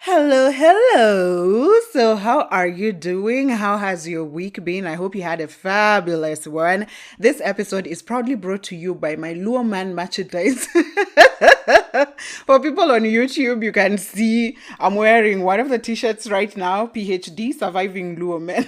Hello, hello. So, how are you doing? How has your week been? I hope you had a fabulous one. This episode is proudly brought to you by my Luo Man merchandise. For people on YouTube, you can see I'm wearing one of the t-shirts right now, PhD Surviving Luo Men.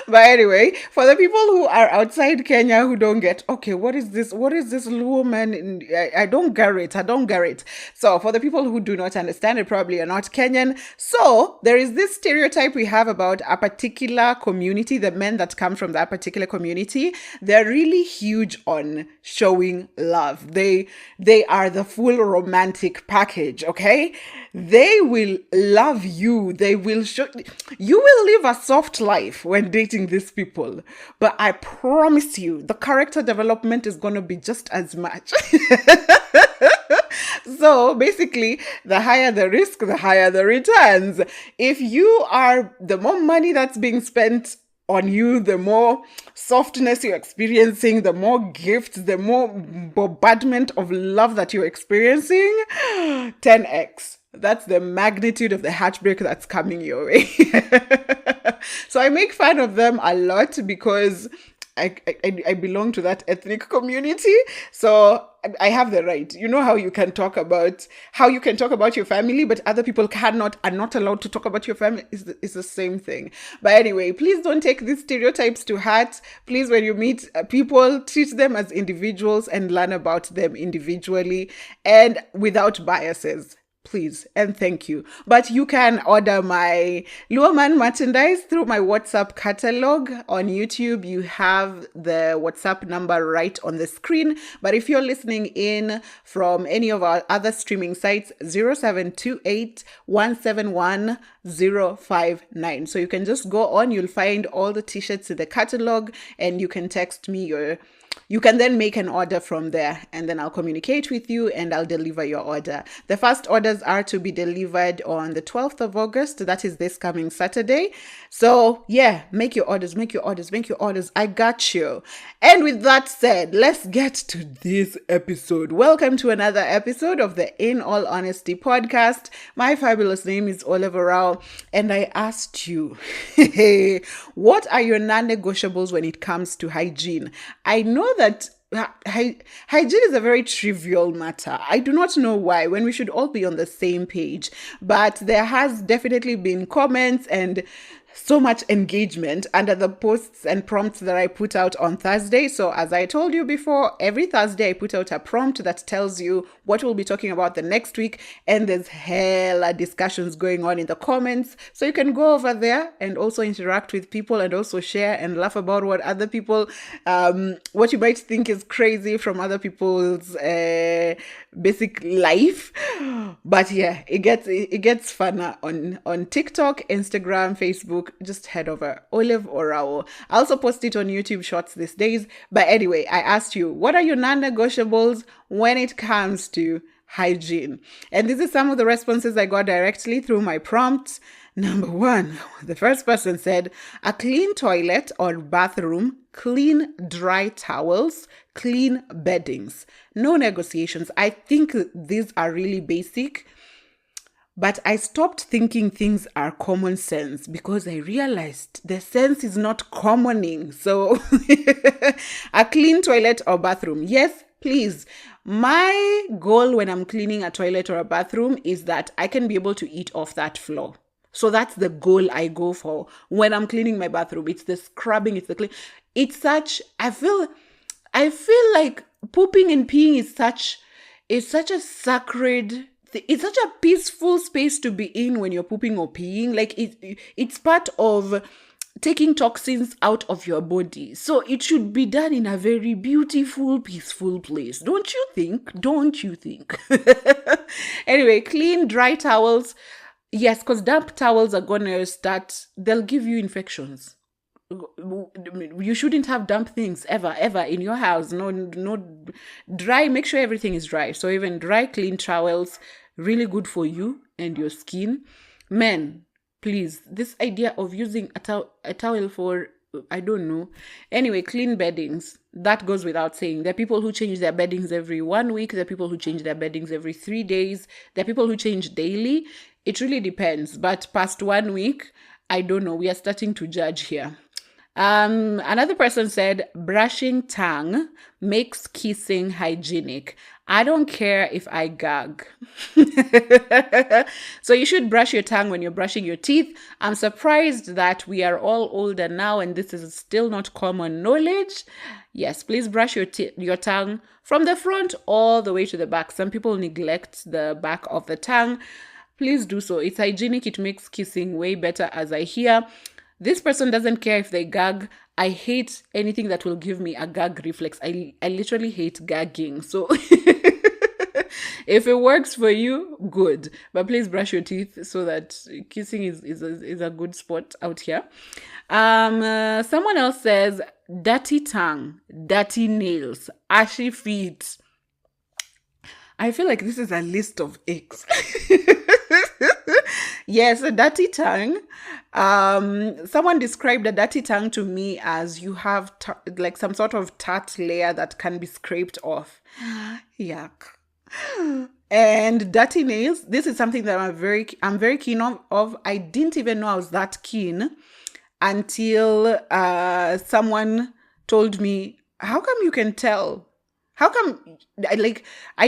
But anyway, for the people who are outside Kenya who don't get, okay, what is this? What is this Luo Man? I don't get it. I don't get it. So for the people who do not understand it, probably are not Kenyan. So there is this stereotype we have about a particular community, the men that come from that particular community. They're really huge on showing love. They are the full romantic package, okay? They will love you. They will show you will live a soft life when dating these people. But I promise you, the character development is going to be just as much. So basically, the higher the risk, the higher the returns. If you are, the more money that's being spent on you, the more softness you're experiencing, the more gifts, the more bombardment of love that you're experiencing, 10x. That's the magnitude of the heartbreak that's coming your way. So I make fun of them a lot because I belong to that ethnic community, so I have the right. You know how you can talk about your family, but other people are not allowed to talk about your family. It's the same thing. But anyway, please don't take these stereotypes to heart. Please, when you meet people, treat them as individuals and learn about them individually and without biases. Please and thank you. But you can order my Luoman merchandise through my WhatsApp catalog. On YouTube, you have the WhatsApp number right on the screen. But if you're listening in from any of our other streaming sites, 0728 171 059. So you can just go on, you'll find all the t-shirts in the catalog, and you can text me you can then make an order from there, and then I'll communicate with you and I'll deliver your order. The first orders are to be delivered on the 12th of August. That is this coming Saturday. So yeah, make your orders. I got you. And with that said, let's get to this episode. Welcome to another episode of the In All Honesty podcast. My fabulous name is Oliver Rao, and I asked you, what are your non-negotiables when it comes to hygiene? I know that hygiene is a very trivial matter. I do not know why, when we should all be on the same page. But there has definitely been comments and so much engagement under the posts and prompts that I put out on Thursday. So as I told you before, every Thursday I put out a prompt that tells you what we'll be talking about the next week. And there's hella discussions going on in the comments. So you can go over there and also interact with people and also share and laugh about what other people, what you might think is crazy from other people's basic life. But yeah, it gets funner on TikTok, Instagram, Facebook. Just head over Olive or Rao. I also post it on YouTube Shorts these days. But anyway, I asked you, what are your non-negotiables when it comes to hygiene? And this is some of the responses I got directly through my prompts. Number one, the first person said, a clean toilet or bathroom, clean dry towels, clean beddings. No negotiations. I think these are really basic. But I stopped thinking things are common sense because I realized the sense is not commoning. So a clean toilet or bathroom. Yes, please. My goal when I'm cleaning a toilet or a bathroom is that I can be able to eat off that floor. So that's the goal I go for when I'm cleaning my bathroom. It's the scrubbing, it's the clean. I feel like pooping and peeing is such a sacred, it's such a peaceful space to be in when you're pooping or peeing. Like it's part of taking toxins out of your body. So it should be done in a very beautiful, peaceful place. Don't you think? Anyway, clean, dry towels. Yes, because damp towels are they'll give you infections. You shouldn't have damp things ever in your house. No dry. Make sure everything is dry. So even dry, clean towels, really good for you and your skin. Men, please, this idea of using a towel for I don't know. Anyway, clean beddings. That goes without saying. There are people who change their beddings every 1 week. There are people who change their beddings every 3 days. There are people who change daily. It really depends. But past 1 week, I don't know. We are starting to judge here. Another person said, brushing tongue makes kissing hygienic. I don't care if I gag. So you should brush your tongue when you're brushing your teeth. I'm surprised that we are all older now and this is still not common knowledge. Yes, please brush your tongue from the front all the way to the back. Some people neglect the back of the tongue. Please do so. It's hygienic. It makes kissing way better, as I hear. This person doesn't care if they gag. I hate anything that will give me a gag reflex. I literally hate gagging. So if it works for you, good. But please brush your teeth so that kissing is a good spot out here. Someone else says, dirty tongue, dirty nails, ashy feet. I feel like this is a list of aches. Yes, a dirty tongue. Someone described a dirty tongue to me as you have like some sort of tart layer that can be scraped off. Yuck. And dirty nails. This is something that I'm very keen of. I didn't even know I was that keen until someone told me, how come you can tell? How come, I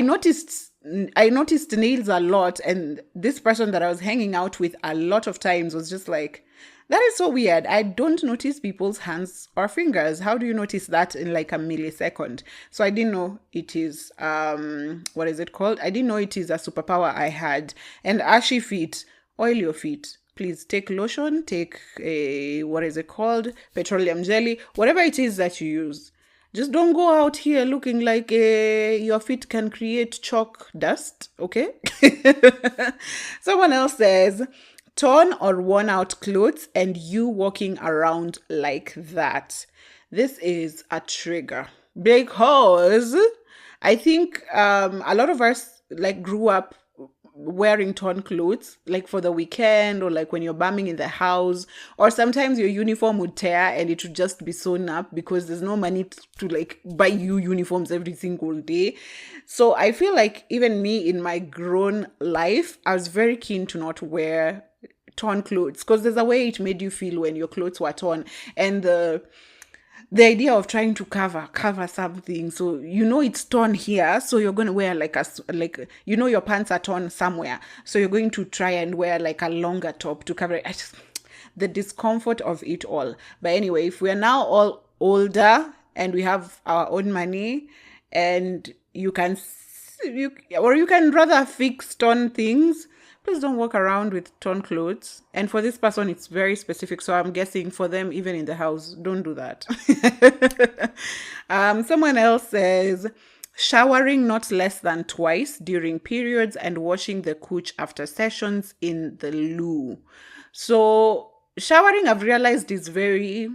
noticed nails a lot, and this person that I was hanging out with a lot of times was just like, that is so weird. I don't notice people's hands or fingers. How do you notice that in like a millisecond? So I didn't know it is, what is it called? I didn't know it is a superpower I had. And ashy feet, oil your feet. Please take lotion, take what is it called? Petroleum jelly, whatever it is that you use. Just don't go out here looking like your feet can create chalk dust, okay? Someone else says, torn or worn out clothes and you walking around like that. This is a trigger because I think a lot of us like grew up wearing torn clothes like for the weekend, or like when you're bumming in the house, or sometimes your uniform would tear and it would just be sewn up because there's no money to like buy you uniforms every single day. So I feel like even me in my grown life, I was very keen to not wear torn clothes because there's a way it made you feel when your clothes were torn, and the idea of trying to cover something, so it's torn here, so you're going to wear your pants are torn somewhere, so you're going to try and wear like a longer top to cover it. The discomfort of it all. But anyway, if we're now all older and we have our own money, and you can rather fix torn things, please don't walk around with torn clothes. And for this person, it's very specific. So I'm guessing for them, even in the house, don't do that. Someone else says, showering not less than twice during periods and washing the cooch after sessions in the loo. So showering, I've realized, is very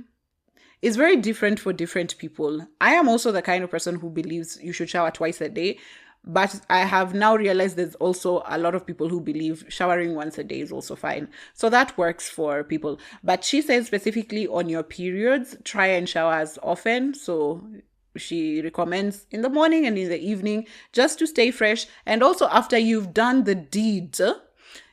different for different people. I am also the kind of person who believes you should shower twice a day. But I have now realized there's also a lot of people who believe showering once a day is also fine. So that works for people. But she says specifically on your periods, try and shower as often. So she recommends in the morning and in the evening just to stay fresh. And also after you've done the deed,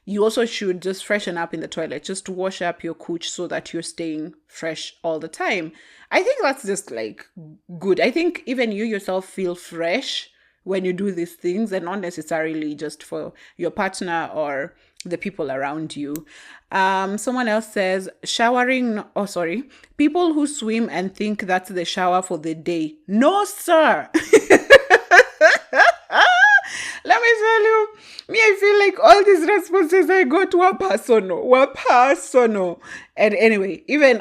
you also should just freshen up in the toilet, just to wash up your cooch so that you're staying fresh all the time. I think that's just like good. I think even you yourself feel fresh when you do these things, and not necessarily just for your partner or the people around you. Someone else says, people who swim and think that's the shower for the day. No, sir. Let me tell you, I feel like all these responses I got were personal. And anyway, even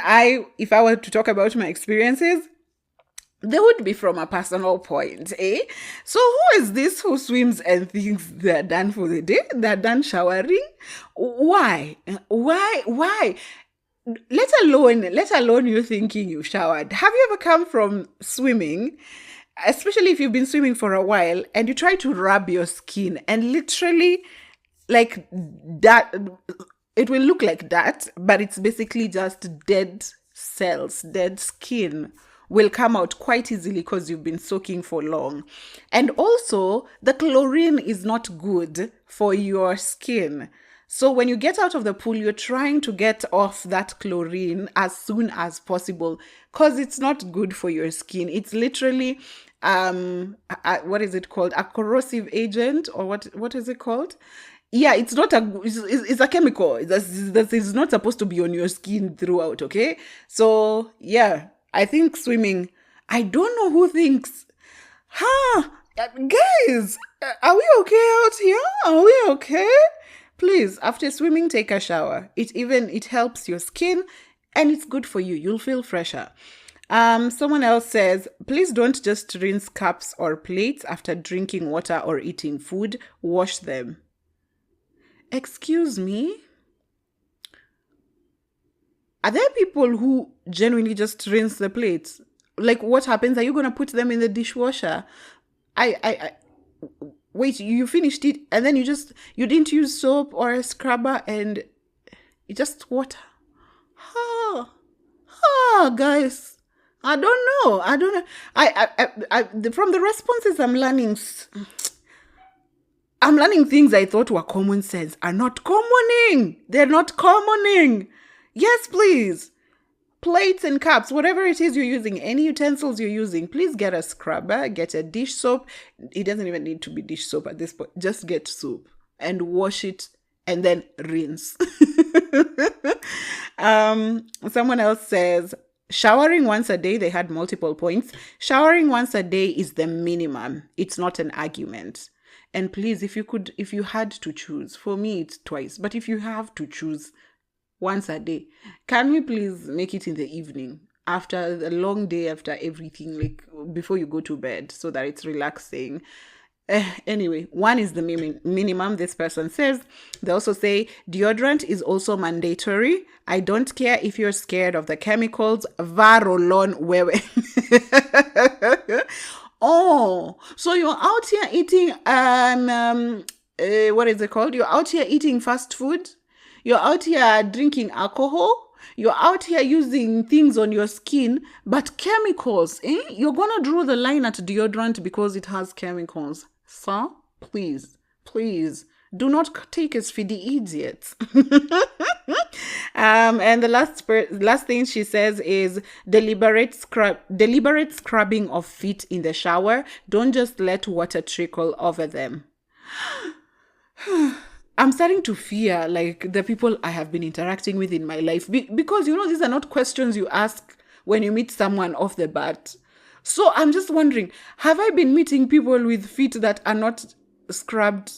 if I were to talk about my experiences, they would be from a personal point, eh? So who is this who swims and thinks they're done for the day? They're done showering? Why? Let alone you thinking you showered. Have you ever come from swimming, especially if you've been swimming for a while, and you try to rub your skin and literally it will look like that, but it's basically just dead cells, dead skin will come out quite easily because you've been soaking for long. And also, the chlorine is not good for your skin. So when you get out of the pool, you're trying to get off that chlorine as soon as possible because it's not good for your skin. It's literally, what is it called? A corrosive agent, or what is it called? Yeah, it's not it's a chemical that is not supposed to be on your skin throughout, okay? So, yeah, I think swimming, I don't know who thinks, guys, are we okay out here? Are we okay? Please, after swimming, take a shower. It helps your skin and it's good for you. You'll feel fresher. Someone else says, please don't just rinse cups or plates after drinking water or eating food. Wash them. Excuse me? Are there people who genuinely just rinse the plates? Like, what happens? Are you going to put them in the dishwasher? Wait, you finished it and then you didn't use soap or a scrubber and you just water. Guys, I don't know. From the responses I'm learning things I thought were common sense are not commoning. They're not commoning. Yes, please. Plates and cups, whatever it is you're using, any utensils you're using, please get a scrubber, get a dish soap. It doesn't even need to be dish soap at this point. Just get soap and wash it and then rinse. Someone else says, showering once a day. They had multiple points. Showering once a day is the minimum. It's not an argument. And please, if you had to choose, for me it's twice, but if you have to choose once a day, can we please make it in the evening after the long day, after everything, like before you go to bed, so that it's relaxing? Anyway, one is the minimum, this person says. They also say deodorant is also mandatory. I don't care if you're scared of the chemicals. Varolon wewe. Oh, so you're out here eating what is it called? You're out here eating fast food. You're out here drinking alcohol. You're out here using things on your skin, but chemicals, You're gonna draw the line at deodorant because it has chemicals. So, please, do not take us for the idiots. And the last thing she says is deliberate scrubbing of feet in the shower. Don't just let water trickle over them. I'm starting to fear like the people I have been interacting with in my life because these are not questions you ask when you meet someone off the bat. So I'm just wondering, have I been meeting people with feet that are not scrubbed?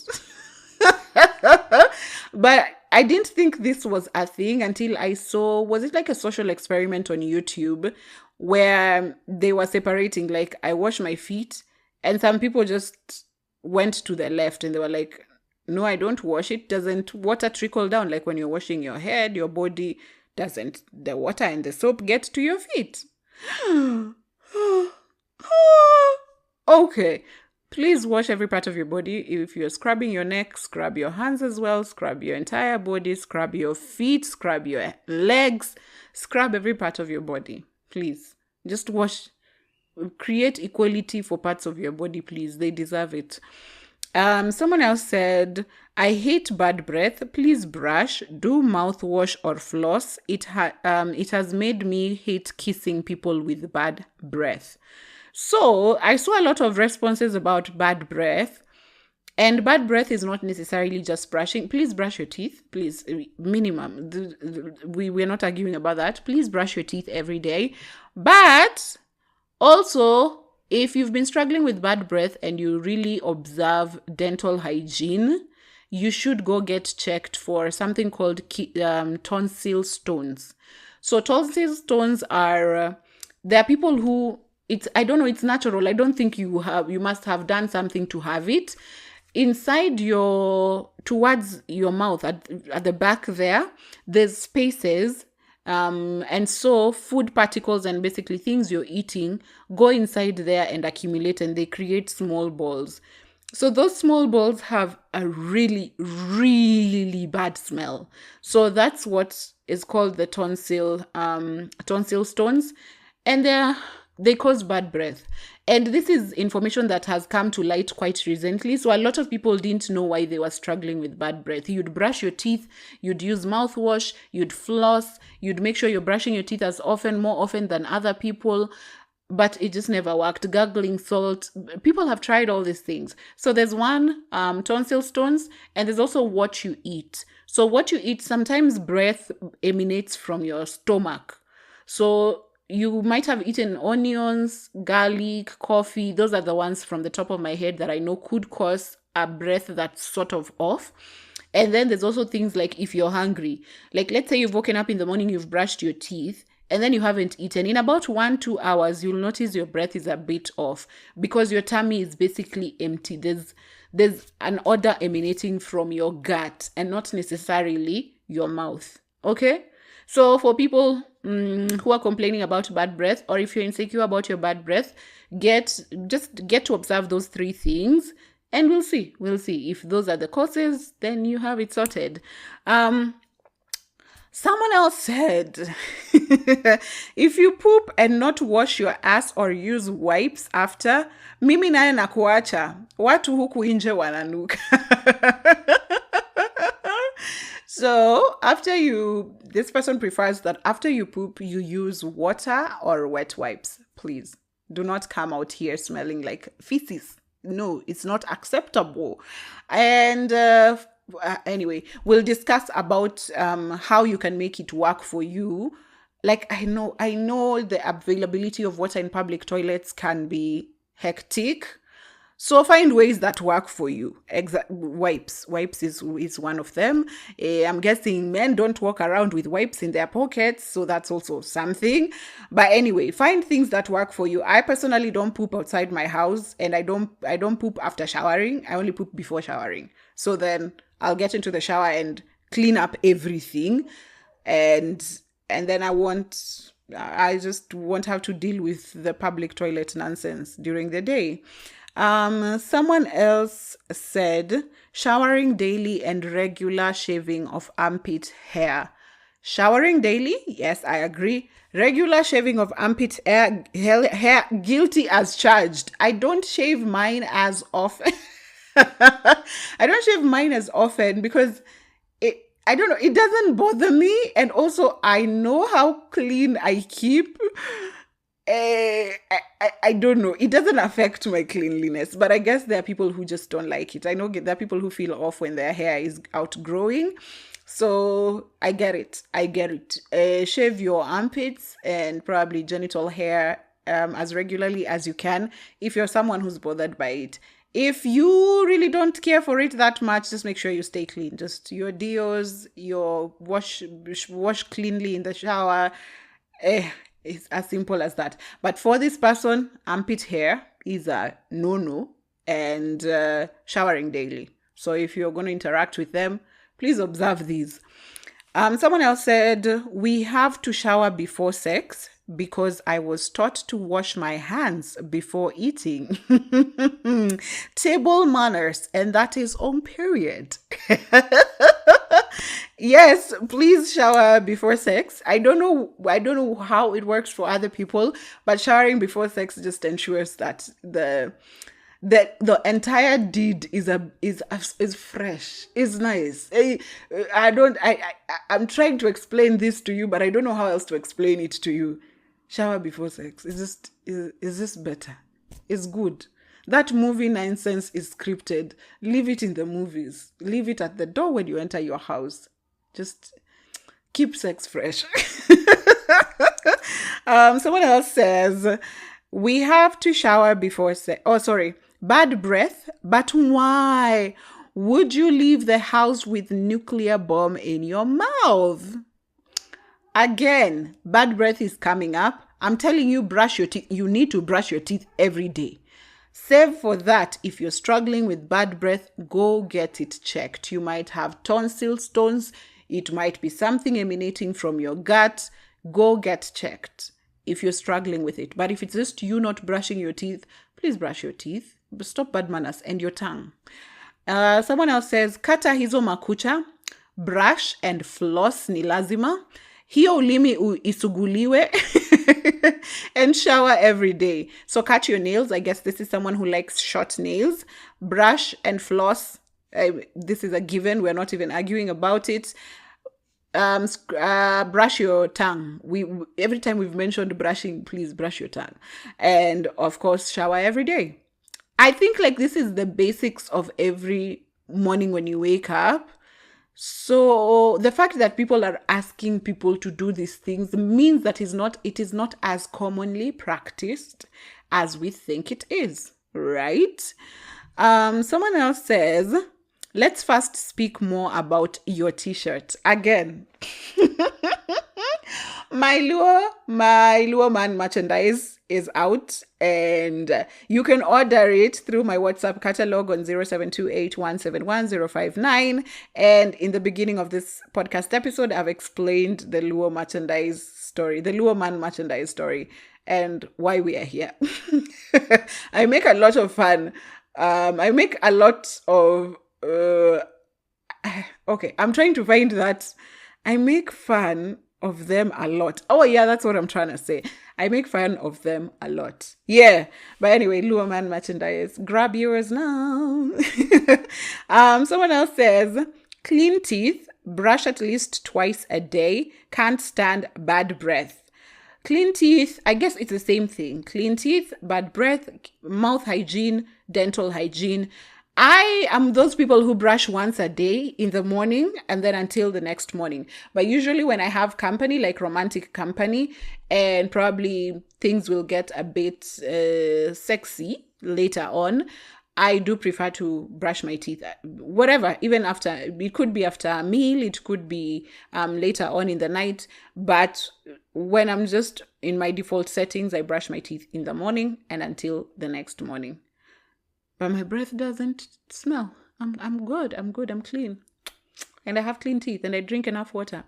But I didn't think this was a thing until I saw, was it like a social experiment on YouTube where they were separating, like I wash my feet and some people just went to the left and they were like, no, I don't wash it. Doesn't water trickle down like when you're washing your head, your body? Doesn't the water and the soap get to your feet? Okay. Please wash every part of your body. If you're scrubbing your neck, scrub your hands as well. Scrub your entire body. Scrub your feet. Scrub your legs. Scrub every part of your body. Please. Just wash. Create equality for parts of your body, please. They deserve it. Someone else said, I hate bad breath. Please brush, do mouthwash or floss. It has made me hate kissing people with bad breath. So I saw a lot of responses about bad breath. And bad breath is not necessarily just brushing. Please brush your teeth. Please, minimum. We're not arguing about that. Please brush your teeth every day. But also, if you've been struggling with bad breath and you really observe dental hygiene, you should go get checked for something called tonsil stones. So tonsil stones are, there are people who, I don't know, it's natural. I don't think you must have done something to have it. Inside towards your mouth, at the back there's spaces. And so food particles and basically things you're eating go inside there and accumulate and they create small balls. So those small balls have a really, really bad smell. So that's what is called the tonsil stones, and they cause bad breath. And this is information that has come to light quite recently. So a lot of people didn't know why they were struggling with bad breath. You'd brush your teeth, you'd use mouthwash, you'd floss, you'd make sure you're brushing your teeth more often than other people, but it just never worked. Gargling salt. People have tried all these things. So there's one, tonsil stones, and there's also what you eat. So what you eat, sometimes breath emanates from your stomach. So you might have eaten onions, garlic, coffee. Those are the ones from the top of my head that I know could cause a breath that's sort of off. And then there's also things like if you're hungry. Like let's say you've woken up in the morning, you've brushed your teeth, and then you haven't eaten. In about 1-2 hours, you'll notice your breath is a bit off because your tummy is basically empty. There's an odor emanating from your gut and not necessarily your mouth. Okay? So for people who are complaining about bad breath, or if you're insecure about your bad breath, get to observe those 3 things, and we'll see. If those are the causes, then you have it sorted. Someone else said, if you poop and not wash your ass or use wipes after, mimi naye nakuacha, watu huku nje wananuka. So this person prefers that after you poop, you use water or wet wipes. Please do not come out here smelling like feces. No, it's not acceptable. And anyway, we'll discuss about how you can make it work for you. Like I know the availability of water in public toilets can be hectic. So find ways that work for you. Wipes is one of them. I'm guessing men don't walk around with wipes in their pockets, so that's also something. But anyway, find things that work for you. I personally don't poop outside my house, and I don't poop after showering. I only poop before showering. So then I'll get into the shower and clean up everything, and then I just won't have to deal with the public toilet nonsense during the day. Someone else said showering daily and regular shaving of armpit hair. Showering daily? Yes, I agree. Regular shaving of armpit hair, guilty as charged. I don't shave mine as often. Because I don't know, it doesn't bother me. And also I know how clean I keep. I don't know. It doesn't affect my cleanliness, but I guess there are people who just don't like it. I know there are people who feel off when their hair is outgrowing. So I get it. Shave your armpits and probably genital hair as regularly as you can if you're someone who's bothered by it. If you really don't care for it that much, just make sure you stay clean. Just your deos, your wash cleanly in the shower. It's as simple as that. But for this person, armpit hair is a no-no, and showering daily. So if you're going to interact with them, please observe these. Someone else said, we have to shower before sex because I was taught to wash my hands before eating. Table manners, and that is on period. Yes, please shower before sex. I don't know how it works for other people, but showering before sex just ensures that the entire deed is fresh, is nice. I'm trying to explain this to you, but I don't know how else to explain it to you. Shower before sex is just better. It's good. That movie nonsense is scripted. Leave it in the movies. Leave it at the door when you enter your house. Just keep sex fresh. Someone else says, we have to shower before sex. Oh, sorry. Bad breath. But why? Would you leave the house with nuclear bomb in your mouth? Again, bad breath is coming up. I'm telling you, brush your teeth. You need to brush your teeth every day. Save for that. If you're struggling with bad breath, go get it checked. You might have tonsil stones. It might be something emanating from your gut. Go get checked if you're struggling with it. But if it's just you not brushing your teeth, please brush your teeth. stop bad manners and your tongue. Someone else says, kata hizo makucha, brush and floss ni lazima. Hiyo ulimi isuguliwe and shower every day. So cut your nails. I guess this is someone who likes short nails. Brush and floss. This is a given. We're not even arguing about it. Brush your tongue. Every time we've mentioned brushing, please brush your tongue. And of course, shower every day. I think like this is the basics of every morning when you wake up. So the fact that people are asking people to do these things means that it is not as commonly practiced as we think it is, right? Someone else says, let's first speak more about your t-shirt. Again, my Luo Man merchandise is out, and you can order it through my WhatsApp catalog on 0728171059. And in the beginning of this podcast episode, I've explained the Luo merchandise story, the Luo Man merchandise story, and why we are here. I make a lot of fun. I make a lot of okay, I'm trying to find that. I make fun of them a lot. Oh yeah, that's what I'm trying to say. I make fun of them a lot. Yeah. But anyway, Luo Man merchandise. Grab yours now. Someone else says, clean teeth, brush at least twice a day, can't stand bad breath. Clean teeth, I guess it's the same thing. Clean teeth, bad breath, mouth hygiene, dental hygiene. I am those people who brush once a day in the morning and then until the next morning. But usually when I have company, like romantic company, and probably things will get a bit sexy later on, I do prefer to brush my teeth, whatever, even after, it could be after a meal, it could be later on in the night. But when I'm just in my default settings, I brush my teeth in the morning and until the next morning. But my breath doesn't smell. I'm good. I'm clean. And I have clean teeth and I drink enough water.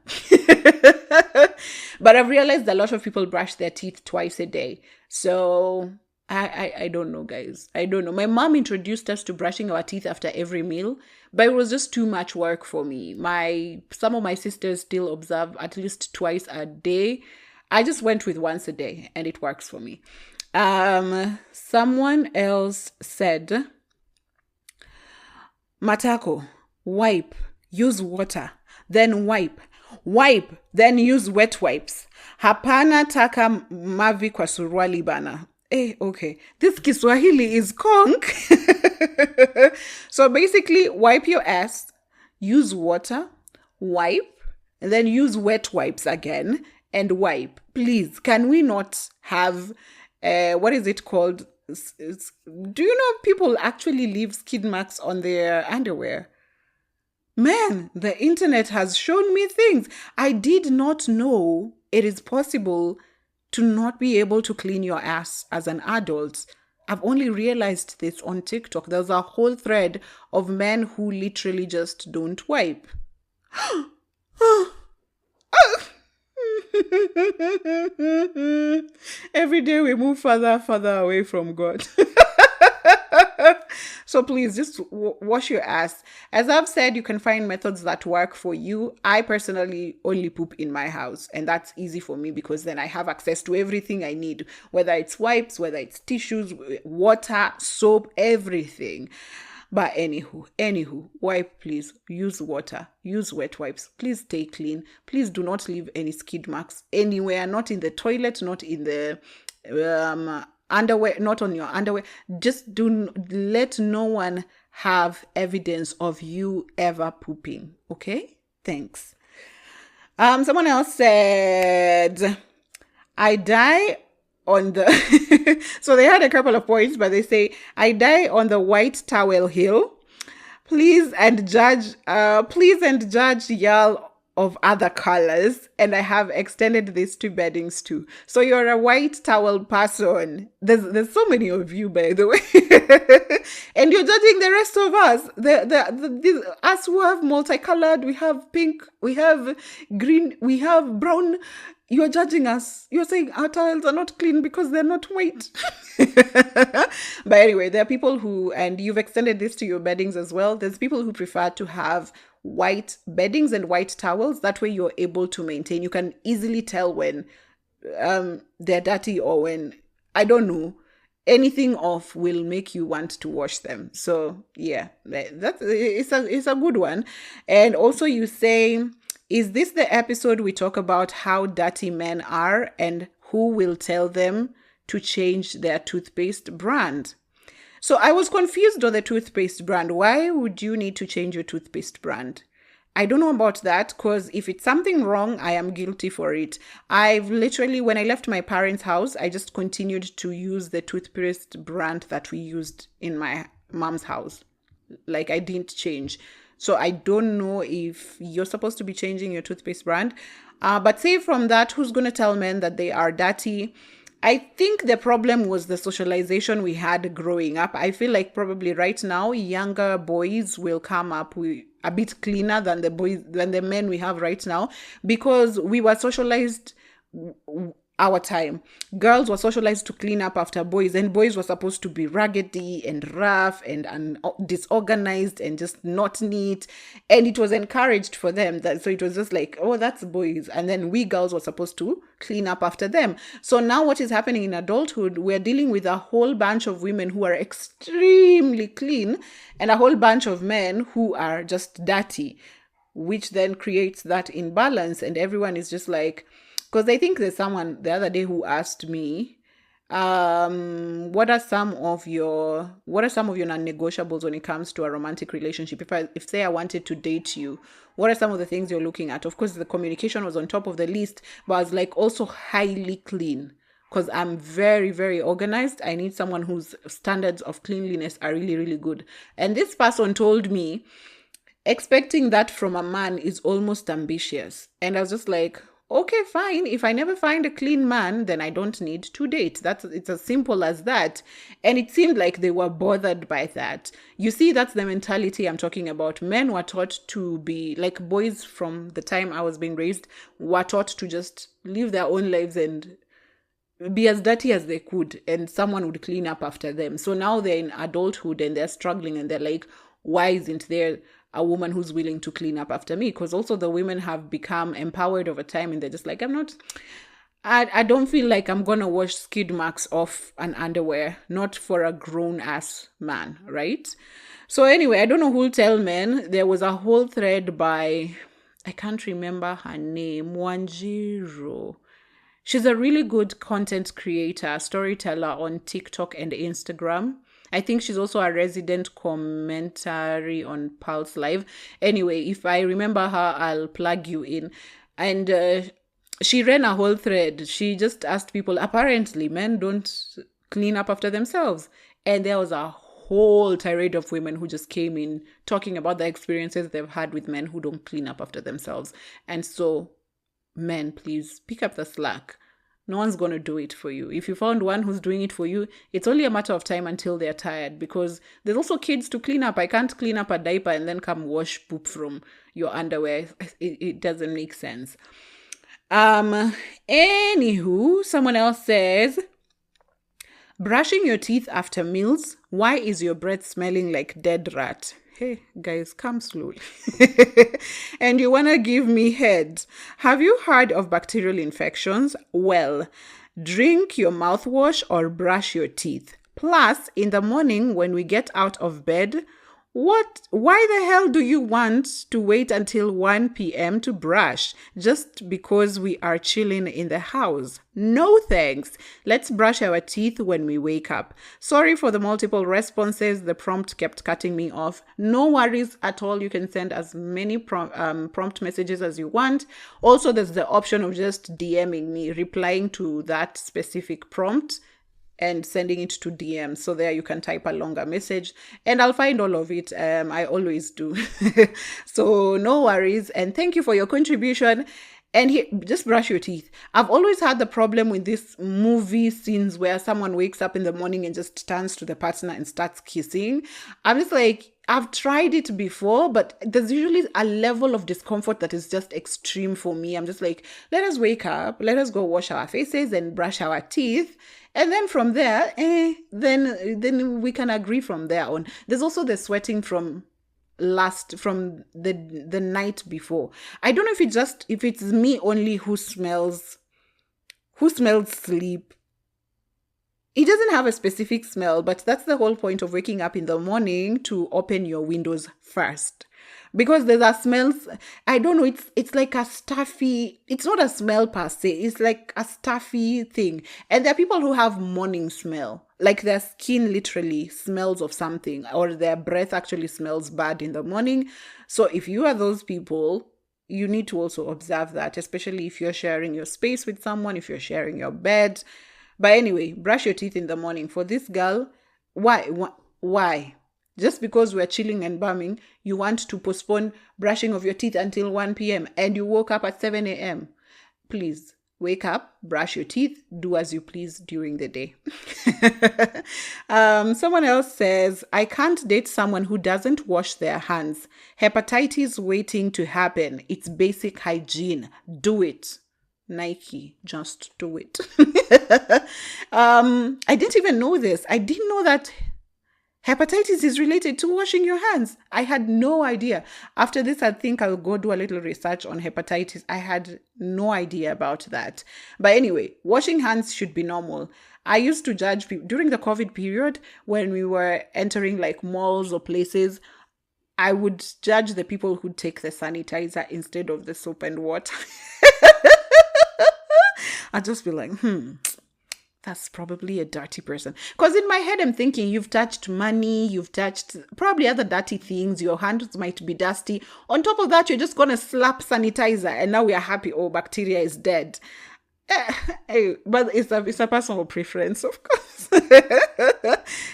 But I've realized a lot of people brush their teeth twice a day. So I don't know, guys. I don't know. My mom introduced us to brushing our teeth after every meal, but it was just too much work for me. Some of my sisters still observe at least twice a day. I just went with once a day and it works for me. Someone else said, Matako, wipe, use water, then wipe, then use wet wipes. Hapana taka mavi kwa suruali bana. Okay. This Kiswahili is conk. So basically, wipe your ass, use water, wipe, and then use wet wipes again, and wipe. Please, can we not have what is it called? Do you know people actually leave skid marks on their underwear? Man, the internet has shown me things. I did not know it is possible to not be able to clean your ass as an adult. I've only realized this on TikTok. There's a whole thread of men who literally just don't wipe. Every day we move further away from God. So please just wash your ass. As I've said, you can find methods that work for you. I personally only poop in my house, and that's easy for me because then I have access to everything I need, whether it's wipes, whether it's tissues, water, soap, everything. But anywho, wipe, please. Use water. Use wet wipes. Please stay clean. Please do not leave any skid marks anywhere, not in the toilet, not in the underwear, not on your underwear. Just let no one have evidence of you ever pooping. Okay? Thanks. Someone else said, I die on the so they had a couple of points, but they say, I die on the white towel hill. Please and judge y'all of other colors, and I have extended this to beddings too. So you're a white towel person. There's so many of you, by the way, and you're judging the rest of us. Us who have multicolored, we have pink, we have green, we have brown. You're judging us. You're saying our towels are not clean because they're not white. But anyway, there are people who, and you've extended this to your beddings as well. There's people who prefer to have white beddings and white towels. That way you're able to maintain. You can easily tell when they're dirty or when, I don't know, anything off will make you want to wash them. So yeah, it's a good one. And also you say, is this the episode we talk about how dirty men are and who will tell them to change their toothpaste brand? So I was confused on the toothpaste brand. Why would you need to change your toothpaste brand? I don't know about that, because if it's something wrong, I am guilty for it. I've literally, when I left my parents' house, I just continued to use the toothpaste brand that we used in my mom's house. Like, I didn't change. So I don't know if you're supposed to be changing your toothpaste brand. But say from that, who's going to tell men that they are dirty? I think the problem was the socialization we had growing up. I feel like probably right now, younger boys will come up with a bit cleaner than the men we have right now, because we were socialized our time. Girls were socialized to clean up after boys, and boys were supposed to be raggedy and rough and disorganized and just not neat, and it was encouraged for them. So it was just like, oh, that's boys, and then we girls were supposed to clean up after them. So now what is happening in adulthood, we're dealing with a whole bunch of women who are extremely clean and a whole bunch of men who are just dirty, which then creates that imbalance, and everyone is just like, because I think there's someone the other day who asked me, what are some of your non-negotiables when it comes to a romantic relationship? If say I wanted to date you, what are some of the things you're looking at? Of course, the communication was on top of the list, but I was like also highly clean, because I'm very, very organized. I need someone whose standards of cleanliness are really, really good. And this person told me, expecting that from a man is almost ambitious. And I was just like, okay, fine. If I never find a clean man, then I don't need to date. It's as simple as that. And it seemed like they were bothered by that. You see, that's the mentality I'm talking about. Men were taught to be like boys from the time I was being raised, were taught to just live their own lives and be as dirty as they could, and someone would clean up after them. So now they're in adulthood and they're struggling, and they're like, why isn't there a woman who's willing to clean up after me? Because also the women have become empowered over time, and they're just like, I don't feel like I'm gonna wash skid marks off an underwear, not for a grown ass man, right? So anyway, I don't know who'll tell men. There was a whole thread by, I can't remember her name, Wanjiro. She's a really good content creator, storyteller on TikTok and Instagram. I think she's also a resident commentary on Pulse Live. Anyway, if I remember her, I'll plug you in. And she ran a whole thread. She just asked people, apparently men don't clean up after themselves. And there was a whole tirade of women who just came in talking about the experiences they've had with men who don't clean up after themselves. And so, men, please pick up the slack. No one's going to do it for you. If you found one who's doing it for you, it's only a matter of time until they're tired, because there's also kids to clean up. I can't clean up a diaper and then come wash poop from your underwear. It doesn't make sense. Anywho, someone else says, brushing your teeth after meals. Why is your breath smelling like dead rat? Hey, guys, come slowly. And you want to give me head. Have you heard of bacterial infections? Well, drink your mouthwash or brush your teeth. Plus, in the morning when we get out of bed, why the hell do you want to wait until 1 p.m. to brush just because we are chilling in the house? No thanks. Let's brush our teeth when we wake up. Sorry for the multiple responses. The prompt kept cutting me off. No worries at all. You can send as many prompt messages as you want. Also, there's the option of just DMing me, replying to that specific prompt. and sending it to DM. So there you can type a longer message and I'll find all of it. I always do. So no worries. And thank you for your contribution. And here, just brush your teeth. I've always had the problem with these movie scenes where someone wakes up in the morning and just turns to the partner and starts kissing. I'm just like, I've tried it before, but there's usually a level of discomfort that is just extreme for me. I'm just like, let us wake up, let us go wash our faces and brush our teeth. And then from there, then we can agree from there on. There's also the sweating from the night before. I don't know if it's me only who smells sleep. It doesn't have a specific smell, but that's the whole point of waking up in the morning, to open your windows first. Because there's a smells, I don't know, it's like a stuffy, it's not a smell per se, it's like a stuffy thing. And there are people who have morning smell, like their skin literally smells of something, or their breath actually smells bad in the morning. So if you are those people, you need to also observe that, especially if you're sharing your space with someone, if you're sharing your bed. But anyway, brush your teeth in the morning. For this girl, why? Just because we're chilling and bumming, you want to postpone brushing of your teeth until 1 p.m. and you woke up at 7 a.m. Please, wake up, brush your teeth, do as you please during the day. Someone else says, I can't date someone who doesn't wash their hands. Hepatitis waiting to happen. It's basic hygiene. Do it. Nike, just do it. I didn't even know this. I didn't know that hepatitis is related to washing your hands. I had no idea. After this, I think I'll go do a little research on hepatitis. I had no idea about that. But anyway, washing hands should be normal. I used to judge people during the COVID period when we were entering like malls or places. I would judge the people who take the sanitizer instead of the soap and water. I'd just be like, that's probably a dirty person. Because in my head, I'm thinking, you've touched money, you've touched probably other dirty things, your hands might be dusty. On top of that, you're just going to slap sanitizer and now we are happy, oh, bacteria is dead. But it's a personal preference, of course.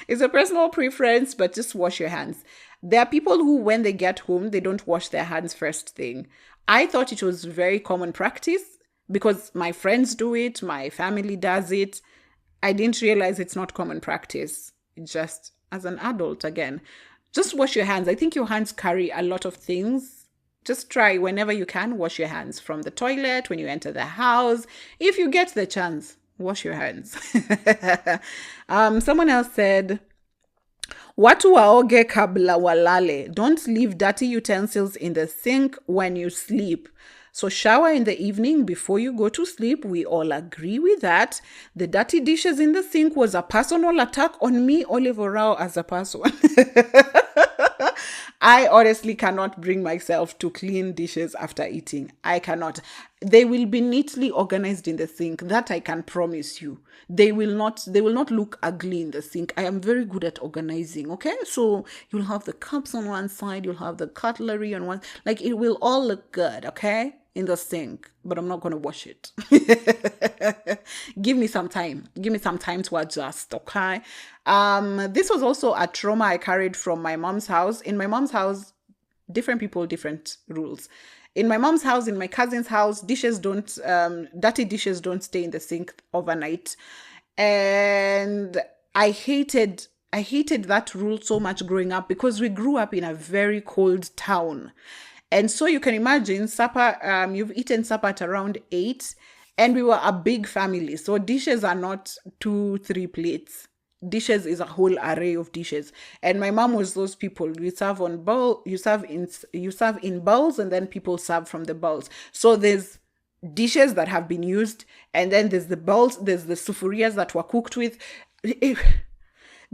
It's a personal preference, but just wash your hands. There are people who, when they get home, they don't wash their hands first thing. I thought it was very common practice because my friends do it, my family does it. I didn't realize it's not common practice. Just as an adult, again, just wash your hands. I think your hands carry a lot of things. Just try whenever you can, wash your hands from the toilet, when you enter the house. If you get the chance, wash your hands. Someone else said, watu waoge kabla walale. Don't leave dirty utensils in the sink when you sleep. So shower in the evening before you go to sleep. We all agree with that. The dirty dishes in the sink was a personal attack on me, Oliver Rao, as a person. I honestly cannot bring myself to clean dishes after eating. I cannot. They will be neatly organized in the sink. That I can promise you. They will not look ugly in the sink. I am very good at organizing, okay? So you'll have the cups on one side, you'll have the cutlery on one, like it will all look good, okay? In the sink, but I'm not going to wash it. Give me some time. Give me some time to adjust, okay? This was also a trauma I carried from my mom's house. In my mom's house, different people, different rules. In my mom's house, in my cousin's house, dirty dishes don't stay in the sink overnight. And I hated that rule so much growing up because we grew up in a very cold town. And so you can imagine supper, you've eaten supper at around 8 and we were a big family. So dishes are not 2-3 plates. Dishes is a whole array of dishes. And my mom was those people. You serve on bowl, you serve in bowls and then people serve from the bowls. So there's dishes that have been used and then there's the bowls, there's the sufurias that were cooked with.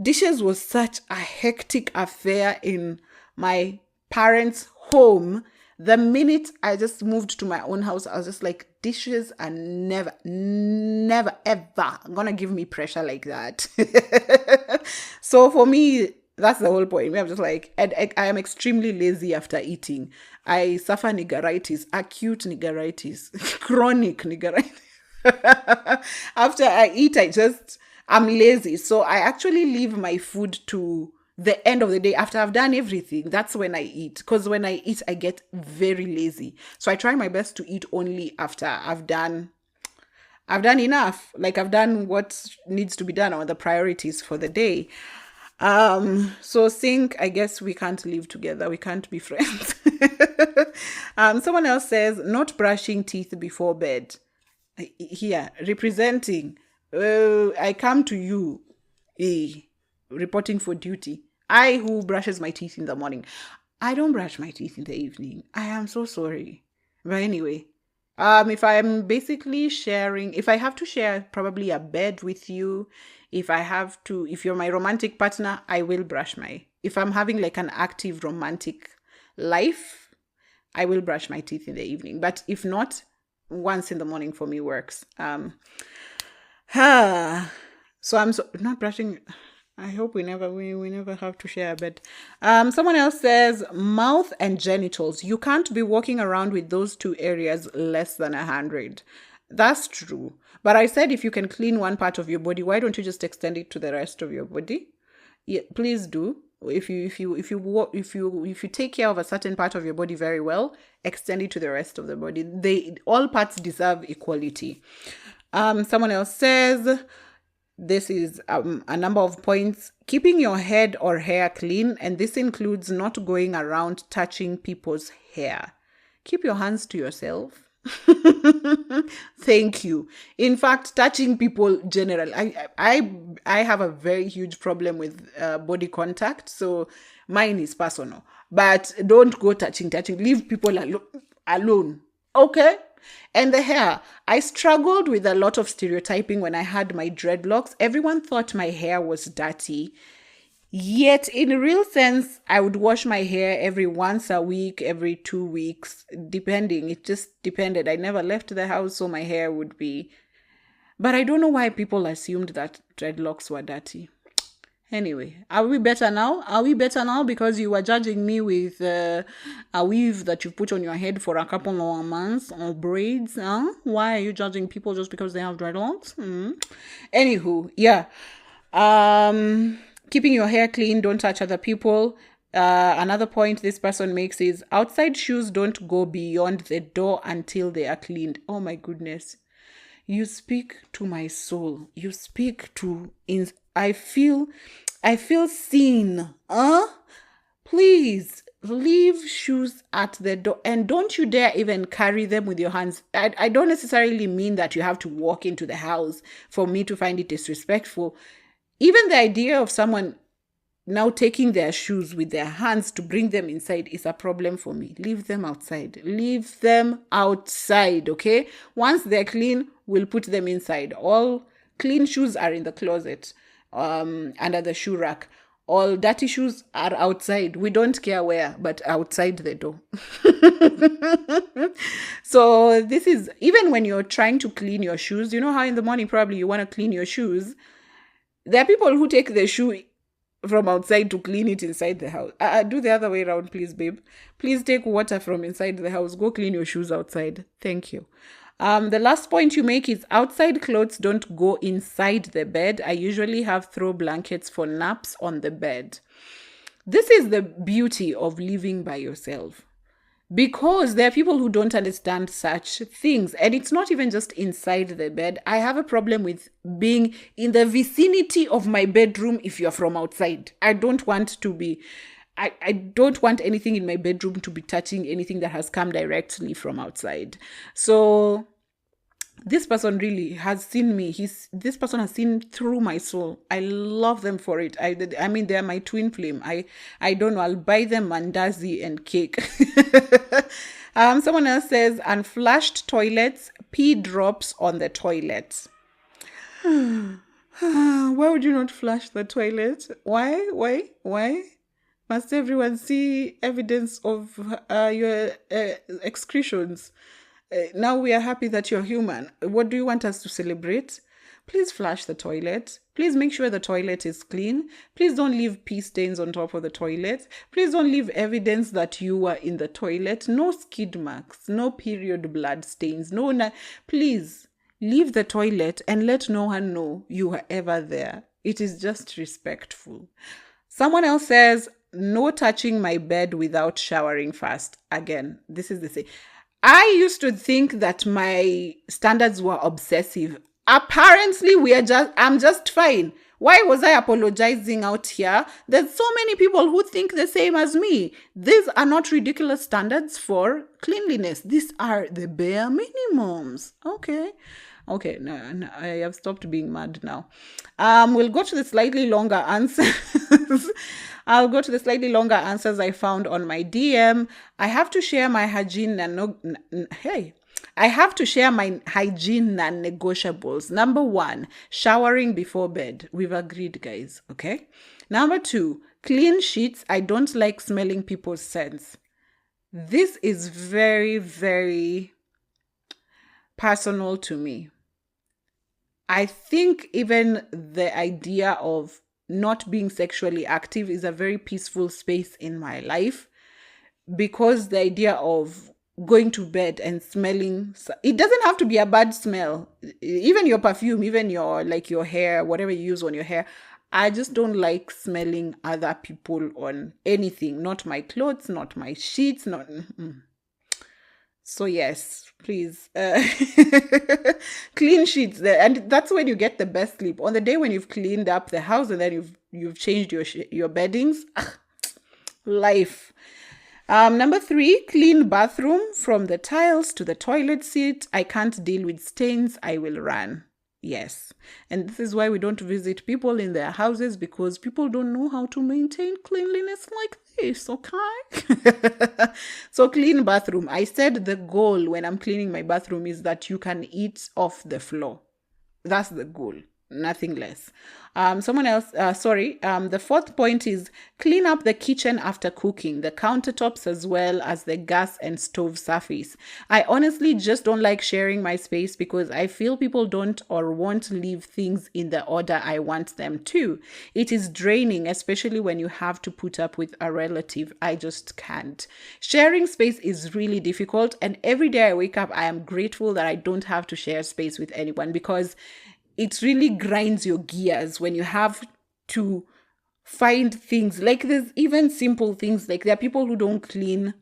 Dishes was such a hectic affair in my parents' home. The minute I just moved to my own house, I was just like, dishes are never ever gonna give me pressure like that. So for me, that's the whole point. I'm just like, I am extremely lazy after eating. I suffer niggeritis, acute niggeritis, chronic niggeritis. After I eat, I'm lazy. So I actually leave my food to the end of the day after I've done everything. That's when I eat. Because when I eat, I get very lazy. So I try my best to eat only after I've done enough. Like I've done what needs to be done or the priorities for the day. So Sync, I guess we can't live together. We can't be friends. Someone else says not brushing teeth before bed. Here, representing. I come to you, reporting for duty. I who brushes my teeth in the morning. I don't brush my teeth in the evening. I am so sorry. But anyway, if I'm basically sharing, if I have to share probably a bed with you, if you're my romantic partner, I will brush if I'm having like an active romantic life, I will brush my teeth in the evening. But if not, once in the morning for me works. So I'm not brushing. I hope we never have to share a bed. Someone else says mouth and genitals. You can't be walking around with those two areas less than 100. That's true. But I said if you can clean one part of your body, why don't you just extend it to the rest of your body? Yeah, please do. If you take care of a certain part of your body very well, extend it to the rest of the body. All parts deserve equality. Someone else says this is a number of points. Keeping your head or hair clean, and this includes not going around touching people's hair. Keep your hands to yourself. Thank you. In fact, touching people generally, I have a very huge problem with body contact, so mine is personal. But don't go touching. Leave people alone. Okay? And the hair, I struggled with a lot of stereotyping when I had my dreadlocks. Everyone thought my hair was dirty. Yet, in a real sense, I would wash my hair every once a week, every 2 weeks, depending. It just depended. I never left the house, so my hair would be... But I don't know why people assumed that dreadlocks were dirty. Anyway, are we better now? Are we better now because you were judging me with a weave that you put on your head for a couple of months or braids? Huh? Why are you judging people just because they have dreadlocks? Anywho, yeah. Keeping your hair clean, don't touch other people. Another point this person makes is outside shoes don't go beyond the door until they are cleaned. Oh my goodness. You speak to my soul. You speak to... I feel seen. Please leave shoes at the door and don't you dare even carry them with your hands. I don't necessarily mean that you have to walk into the house for me to find it disrespectful. Even the idea of someone now taking their shoes with their hands to bring them inside is a problem for me. Leave them outside. Leave them outside, okay? Once they're clean, we'll put them inside. All clean shoes are in the closet, under the shoe rack. All dirty shoes are outside. We don't care where, but outside the door. So this is, even when you're trying to clean your shoes, you know how in the morning probably you want to clean your shoes. There are people who take the shoe from outside to clean it inside the house. Do the other way around, please, babe. Please take water from inside the house. Go clean your shoes outside. Thank you. The last point you make is outside clothes don't go inside the bed. I usually have throw blankets for naps on the bed. This is the beauty of living by yourself. Because there are people who don't understand such things. And it's not even just inside the bed. I have a problem with being in the vicinity of my bedroom if you're from outside. I don't want anything in my bedroom to be touching anything that has come directly from outside. So this person really has seen me. This person has seen through my soul. I love them for it. I mean, they're my twin flame. I don't know. I'll buy them mandazi and cake. Someone else says, unflushed toilets, pee drops on the toilet. Why would you not flush the toilet? Why? Must everyone see evidence of your excretions? Now we are happy that you're human. What do you want us to celebrate? Please flush the toilet. Please make sure the toilet is clean. Please don't leave pee stains on top of the toilet. Please don't leave evidence that you were in the toilet. No skid marks, no period blood stains. Please. leave the toilet and let no one know you were ever there. It is just respectful. Someone else says, no touching my bed without showering first. Again, this is the same. I used to think that my standards were obsessive. Apparently, I'm just fine. Why was I apologizing out here? There's so many people who think the same as me. These are not ridiculous standards for cleanliness. These are the bare minimums. Okay, no, I have stopped being mad now. We'll go to the slightly longer answers. I'll go to the slightly longer answers I found on my DM. I have to share my hygiene non-negotiables. Number 1, showering before bed. We've agreed, guys. Okay. Number 2, clean sheets. I don't like smelling people's scents. This is very, very personal to me. I think even the idea of not being sexually active is a very peaceful space in my life, because the idea of going to bed and smelling, it doesn't have to be a bad smell. Even your perfume, even your hair, whatever you use on your hair. I just don't like smelling other people on anything, not my clothes, not my sheets, not. So yes, please, clean sheets there, and that's when you get the best sleep. On the day when you've cleaned up the house and then you've changed your beddings, life. Number 3, clean bathroom from the tiles to the toilet seat. I can't deal with stains. I will run. Yes. And this is why we don't visit people in their houses, because people don't know how to maintain cleanliness like this, okay? So clean bathroom. I said the goal when I'm cleaning my bathroom is that you can eat off the floor. That's the goal. Nothing less. The 4th point is clean up the kitchen after cooking, the countertops as well as the gas and stove surface. I honestly just don't like sharing my space because I feel people don't or won't leave things in the order I want them to. It is draining, especially when you have to put up with a relative. I just can't. Sharing space is really difficult, and every day I wake up, I am grateful that I don't have to share space with anyone, because it really grinds your gears when you have to find things. Like, there's even simple things, like there are people who don't clean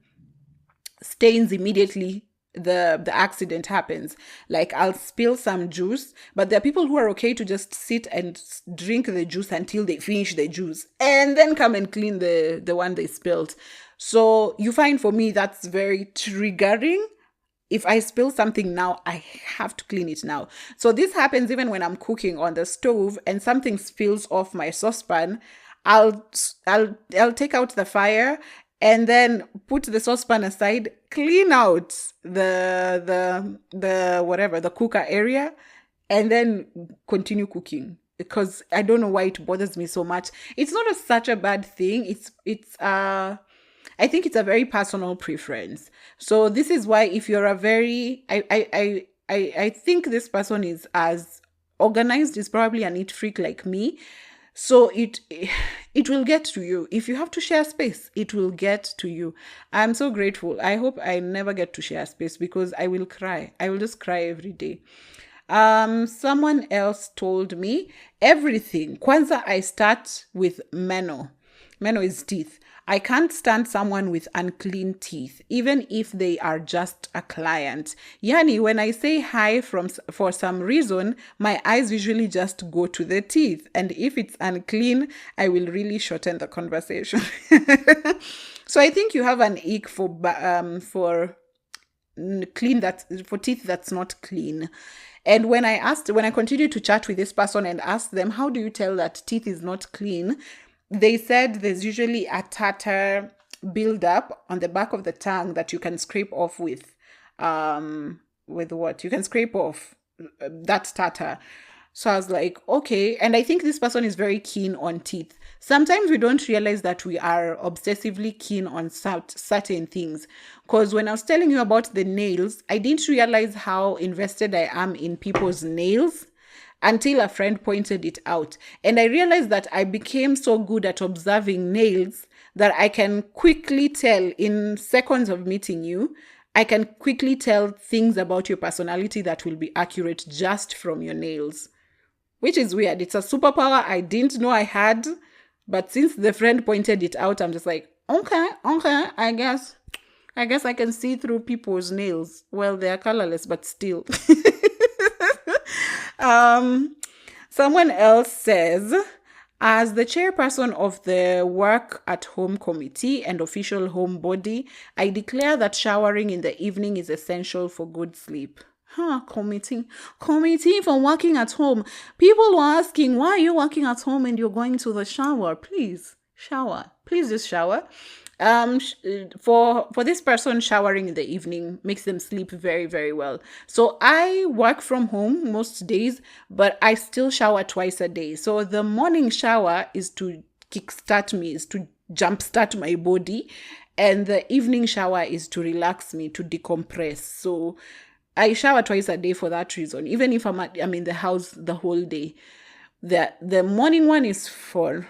stains immediately the accident happens. Like, I'll spill some juice, but there are people who are okay to just sit and drink the juice until they finish the juice and then come and clean the one they spilled. So you find, for me, that's very triggering. If I spill something now, I have to clean it now. So this happens even when I'm cooking on the stove and something spills off my saucepan. I'll take out the fire and then put the saucepan aside, clean out the cooker area, and then continue cooking, because I don't know why it bothers me so much. It's not such a bad thing. I think it's a very personal preference. So this is why, if you're I think this person is as organized, is probably a neat freak like me. So it will get to you. If you have to share space, it will get to you. I'm so grateful. I hope I never get to share space, because I will cry. I will just cry every day. Someone else told me everything. Kwanzaa, I start with meno. Meno is teeth. I can't stand someone with unclean teeth, even if they are just a client. Yani, when I say hi for some reason, my eyes usually just go to the teeth. And if it's unclean, I will really shorten the conversation. So I think you have an ick for teeth that's not clean. And when I continued to chat with this person and asked them, how do you tell that teeth is not clean? They said there's usually a tartar buildup on the back of the tongue that you can scrape off with what? You can scrape off that tartar. So I was like, okay. And I think this person is very keen on teeth. Sometimes we don't realize that we are obsessively keen on certain things. Because when I was telling you about the nails, I didn't realize how invested I am in people's nails until a friend pointed it out. And I realized that I became so good at observing nails that I can quickly tell in seconds of meeting you, I can quickly tell things about your personality that will be accurate just from your nails, which is weird. It's a superpower I didn't know I had, but since the friend pointed it out, I'm just like, okay, I guess I can see through people's nails. Well, they are colorless, but still. Someone else says, as the chairperson of the Work at Home Committee and official home body, I declare that showering in the evening is essential for good sleep. Committee for working at home. People were asking, why are you working at home and you're going to the shower? Please shower. Please just shower. For this person, showering in the evening makes them sleep very, very well. So I work from home most days, but I still shower twice a day. So the morning shower is to kickstart me, is to jumpstart my body, and the evening shower is to relax me, to decompress. So I shower twice a day for that reason. Even if I'm in the house the whole day, the morning one is for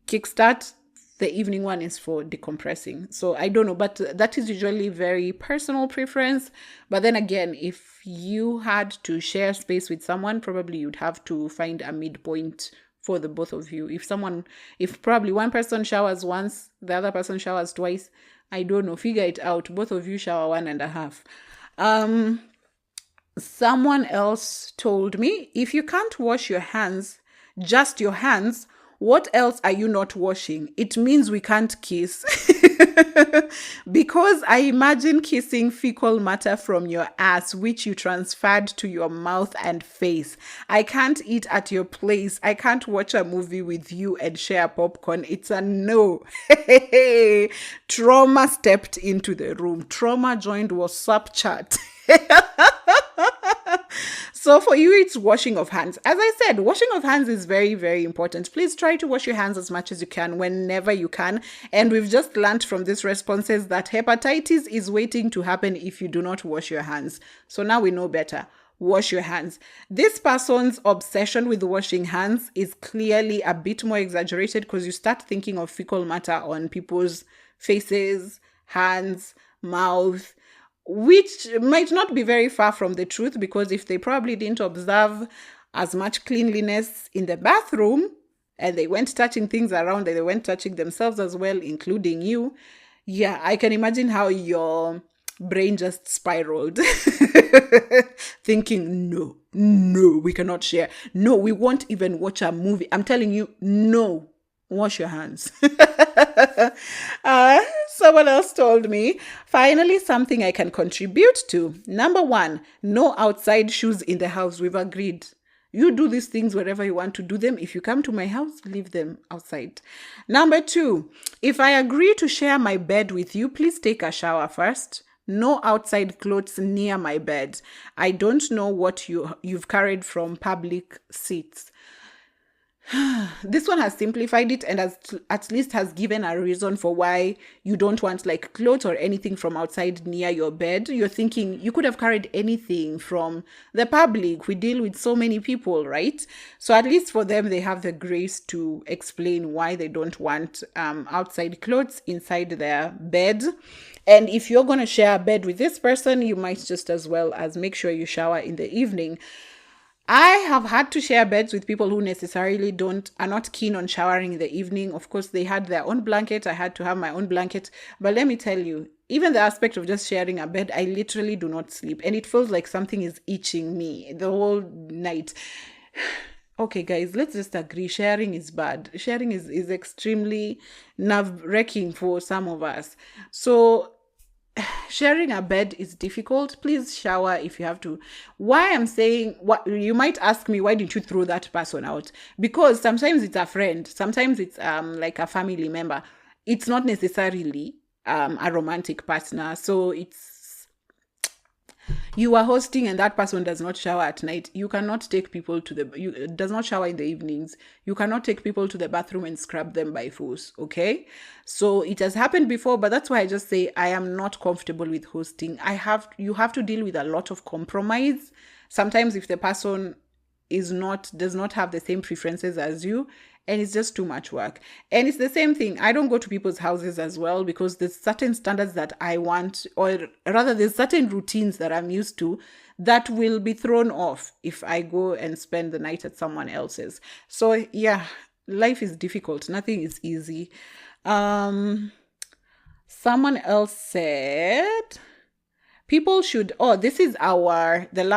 kickstart. The evening one is for decompressing. So I don't know, but that is usually very personal preference. But then again, if you had to share space with someone, probably you'd have to find a midpoint for the both of you. If probably one person showers once, the other person showers twice, I don't know, figure it out. Both of you shower 1.5. Someone else told me, if you can't wash your hands, just your hands, what else are you not washing? It means we can't kiss. Because I imagine kissing fecal matter from your ass, which you transferred to your mouth and face. I can't eat at your place. I can't watch a movie with you and share popcorn. It's a no. Trauma stepped into the room. Trauma joined WhatsApp chat. So for you, it's washing of hands. As I said, washing of hands is very, very important. Please try to wash your hands as much as you can, whenever you can. And we've just learned from these responses that hepatitis is waiting to happen if you do not wash your hands. So now we know better. Wash your hands. This person's obsession with washing hands is clearly a bit more exaggerated, because you start thinking of fecal matter on people's faces, hands, mouth, which might not be very far from the truth, because if they probably didn't observe as much cleanliness in the bathroom and they went touching things around, and they went touching themselves as well, including you, yeah, I can imagine how your brain just spiraled thinking, no, we cannot share. No, we won't even watch a movie. I'm telling you, no. Wash your hands. Someone else told me, finally, something I can contribute to. Number 1, no outside shoes in the house. We've agreed. You do these things wherever you want to do them. If you come to my house, leave them outside. Number 2, if I agree to share my bed with you, please take a shower first. No outside clothes near my bed. I don't know what you've carried from public seats. This one has simplified it and at least has given a reason for why you don't want like clothes or anything from outside near your bed. You're thinking you could have carried anything from the public. We deal with so many people, right? So at least for them, they have the grace to explain why they don't want outside clothes inside their bed. And if you're going to share a bed with this person, you might just as well as make sure you shower in the evening. I have had to share beds with people who necessarily are not keen on showering in the evening. Of course, they had their own blanket. I had to have my own blanket. But let me tell you, even the aspect of just sharing a bed, I literally do not sleep. And it feels like something is itching me the whole night. Okay, guys, let's just agree. Sharing is bad. Sharing is extremely nerve-wracking for some of us. So sharing a bed is difficult. Please shower if you have to. Why I'm saying, what you might ask me, why didn't you throw that person out? Because sometimes it's a friend, sometimes it's like a family member. It's not necessarily a romantic partner. So you are hosting and that person does not shower at night. You cannot take people does not shower in the evenings. You cannot take people to the bathroom and scrub them by force. Okay. So it has happened before, but that's why I just say I am not comfortable with hosting. You have to deal with a lot of compromise. Sometimes if the person does not have the same preferences as you, and it's just too much work. And it's the same thing. I don't go to people's houses as well because there's certain standards that I want, or rather there's certain routines that I'm used to that will be thrown off if I go and spend the night at someone else's. So yeah, life is difficult. Nothing is easy. Someone else said people should, this is the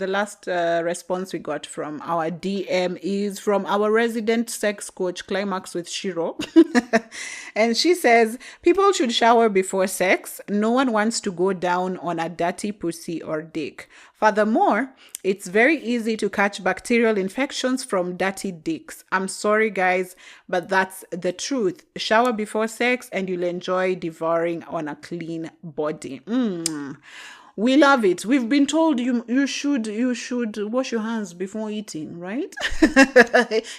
last response we got from our DM is from our resident sex coach, Climax with Shiro. And she says, people should shower before sex. No one wants to go down on a dirty pussy or dick. Furthermore, it's very easy to catch bacterial infections from dirty dicks. I'm sorry, guys, but that's the truth. Shower before sex and you'll enjoy devouring on a clean body. We love it. We've been told you should wash your hands before eating, right?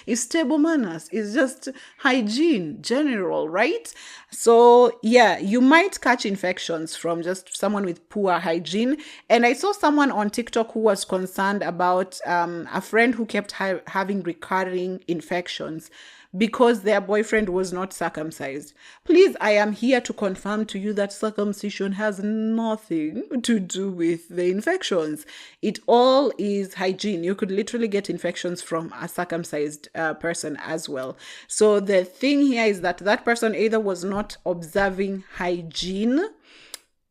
It's table manners. It's just hygiene, general, right? So yeah, you might catch infections from just someone with poor hygiene. And I saw someone on TikTok who was concerned about a friend who kept having recurring infections because their boyfriend was not circumcised. Please, I am here to confirm to you that circumcision has nothing to do with the infections. It all is hygiene. You could literally get infections from a circumcised person as well. So the thing here is that person either was not observing hygiene,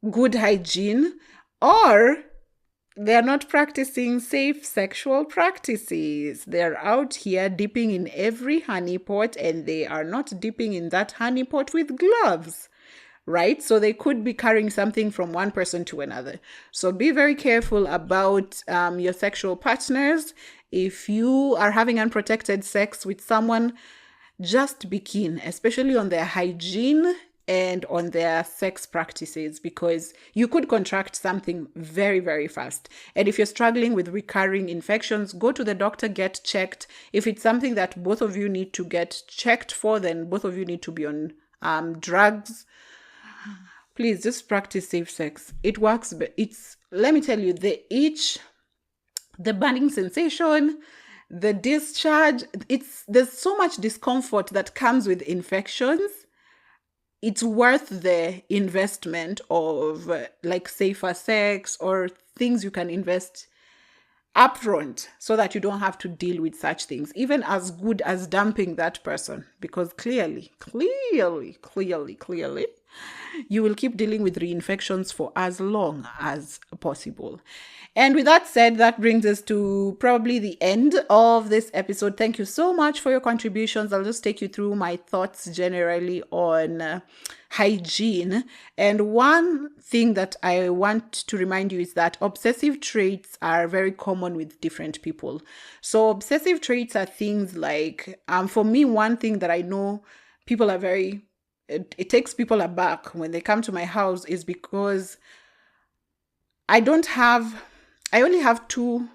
good hygiene, or they're not practicing safe sexual practices. They're out here dipping in every honeypot, and they are not dipping in that honeypot with gloves, right? So they could be carrying something from one person to another. So be very careful about your sexual partners. If you are having unprotected sex with someone, just be keen, especially on their hygiene and on their sex practices, because you could contract something very, very fast. And if you're struggling with recurring infections, go to the doctor, get checked. If it's something that both of you need to get checked for, then both of you need to be on drugs. Please just practice safe sex. It works, but let me tell you, the itch, the burning sensation, the discharge, there's so much discomfort that comes with infections. It's worth the investment of like safer sex or things you can invest upfront so that you don't have to deal with such things, even as good as dumping that person, because clearly, you will keep dealing with reinfections for as long as possible. And with that said, that brings us to probably the end of this episode. Thank you so much for your contributions. I'll just take you through my thoughts generally on hygiene. And one thing that I want to remind you is that obsessive traits are very common with different people. So obsessive traits are things like, for me, one thing that I know people are it takes people aback when they come to my house is because I only have two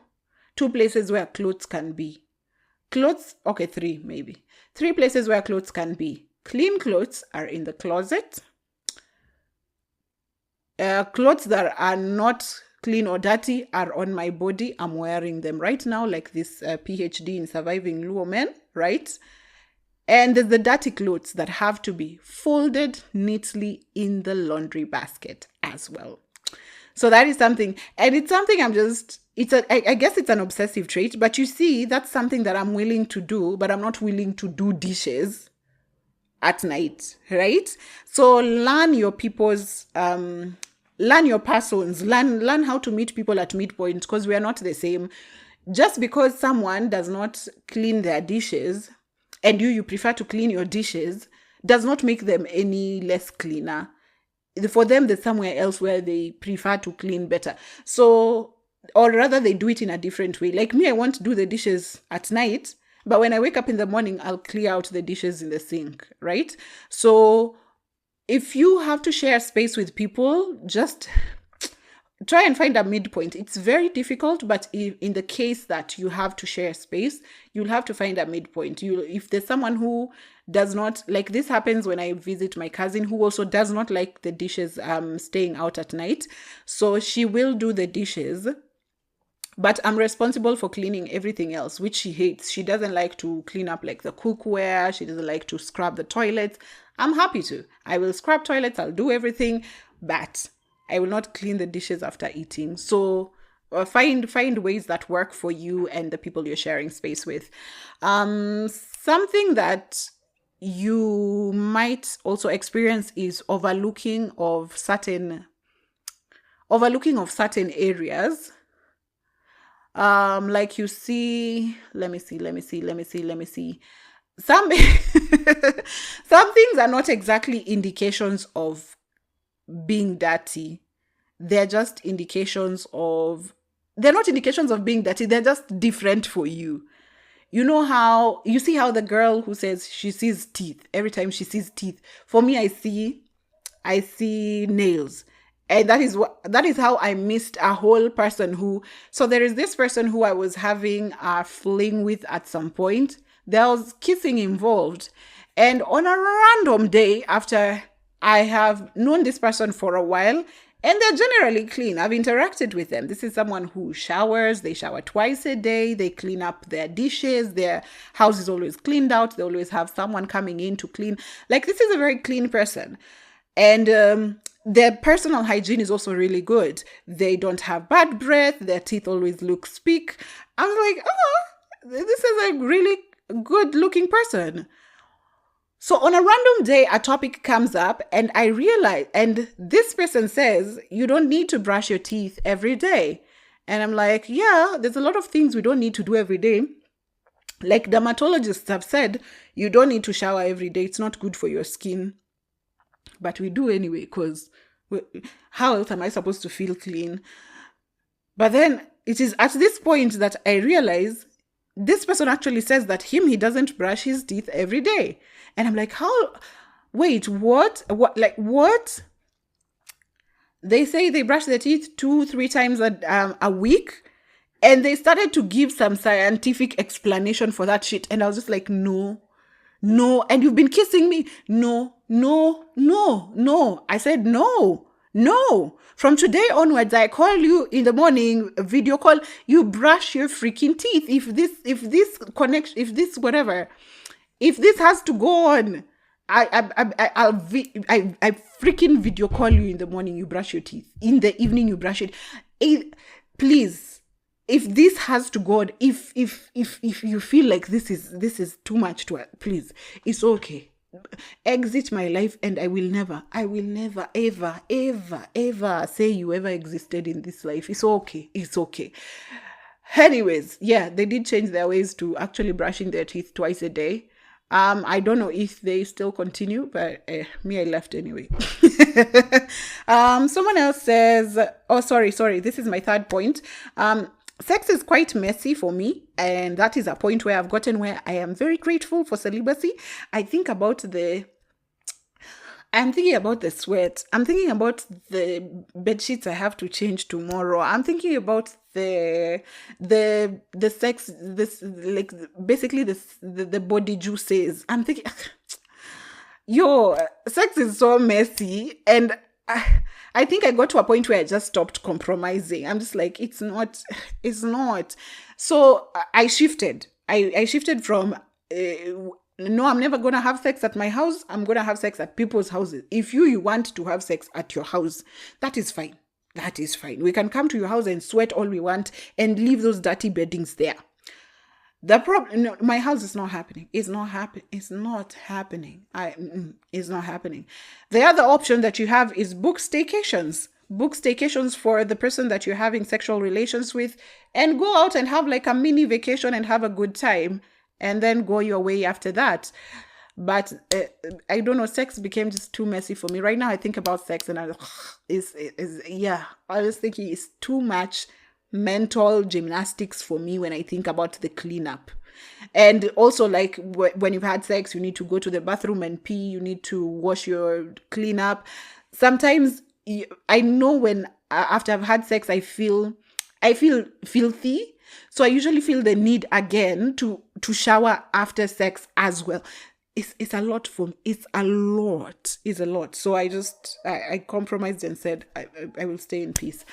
places where clothes can be. Three maybe. 3 places where clothes can be. Clean clothes are in the closet. Clothes that are not clean or dirty are on my body. I'm wearing them right now, like this PhD in surviving Luo men, right? And there's the dirty clothes that have to be folded neatly in the laundry basket as well. So that is something, and it's something I guess it's an obsessive trait, but you see, that's something that I'm willing to do, but I'm not willing to do dishes at night, right? So learn your persons, learn how to meet people at midpoint, because we are not the same. Just because someone does not clean their dishes and you prefer to clean your dishes does not make them any less cleaner. For them, there's somewhere else where they prefer to clean better. So, or rather they do it in a different way. Like me, I want to do the dishes at night, but when I wake up in the morning, I'll clear out the dishes in the sink, right? So if you have to share space with people, just try and find a midpoint. It's very difficult, but in the case that you have to share space, you'll have to find a midpoint. If there's someone who does not like, this happens when I visit my cousin who also does not like the dishes staying out at night. So she will do the dishes But I'm responsible for cleaning everything else, which she hates. She doesn't like to clean up like the cookware. She doesn't like to scrub the toilets. I'm happy to. I will scrub toilets. I'll do everything, but I will not clean the dishes after eating. So find ways that work for you and the people you're sharing space with. Something that you might also experience is overlooking of certain areas. Like you see, let me see. Some some things are not exactly indications of being dirty. They're just indications of they're not indications of being dirty, they're just different for you. You know how you see how the girl who says she sees teeth every time she sees teeth. For me, I see nails. And that is how I missed a whole person who, so there is this person who I was having a fling with at some point. There was kissing involved. And on a random day, after I have known this person for a while, and they're generally clean. I've interacted with them. This is someone who showers. They shower twice a day. They clean up their dishes. Their house is always cleaned out. They always have someone coming in to clean. Like, this is a very clean person. And their personal hygiene is also really good. They don't have bad breath. Their teeth always look speak. I'm like, oh, this is a really good looking person. So on a random day, a topic comes up and I realize, and this person says, you don't need to brush your teeth every day. And I'm like, yeah, there's a lot of things we don't need to do every day. Like dermatologists have said, you don't need to shower every day. It's not good for your skin. But we do anyway, because how else am I supposed to feel clean? But then it is at this point that I realize this person actually says that he doesn't brush his teeth every day. And I'm like, wait, what? What? They say they brush their teeth 2-3 times a week. And they started to give some scientific explanation for that shit. And I was just like, no. And you've been kissing me. No. I said, no. From today onwards, I call you in the morning, video call, you brush your freaking teeth. If this has to go on, I freaking video call you in the morning, you brush your teeth. In the evening, you brush it. Please, if this has to go on, if you feel like this is too much to please, it's okay. Exit my life, and I will never ever say you ever existed in this life. It's okay. Anyways, yeah, they did change their ways to actually brushing their teeth twice a day. I don't know if they still continue, but me, I left anyway. Someone else says, oh, sorry, this is my third point. Sex is quite messy for me, and that is a point where I've gotten where I am very grateful for celibacy. I'm thinking about the sweat. I'm thinking about the bed sheets I have to change tomorrow. I'm thinking about the sex, this, like, basically the body juices. I'm thinking, sex is so messy, and I think I got to a point where I just stopped compromising. I'm just like, it's not. So I shifted. I shifted from, no, I'm never going to have sex at my house. I'm going to have sex at people's houses. If you want to have sex at your house, that is fine. We can come to your house and sweat all we want and leave those dirty beddings there. The problem, no, my house is not happening. It's not happening. It's not happening. The other option that you have is book staycations. Book staycations for the person that you're having sexual relations with, and go out and have like a mini vacation and have a good time, and then go your way after that. But I don't know, sex became just too messy for me. Right now, I think about sex and I was thinking it's too much mental gymnastics for me when I think about the cleanup. And also, like, when you've had sex, you need to go to the bathroom and pee, you need to wash your cleanup. Sometimes I know when after I've had sex, I feel filthy. So I usually feel the need again to shower after sex as well. It's a lot for me. It's a lot. So I compromised and said I will stay in peace.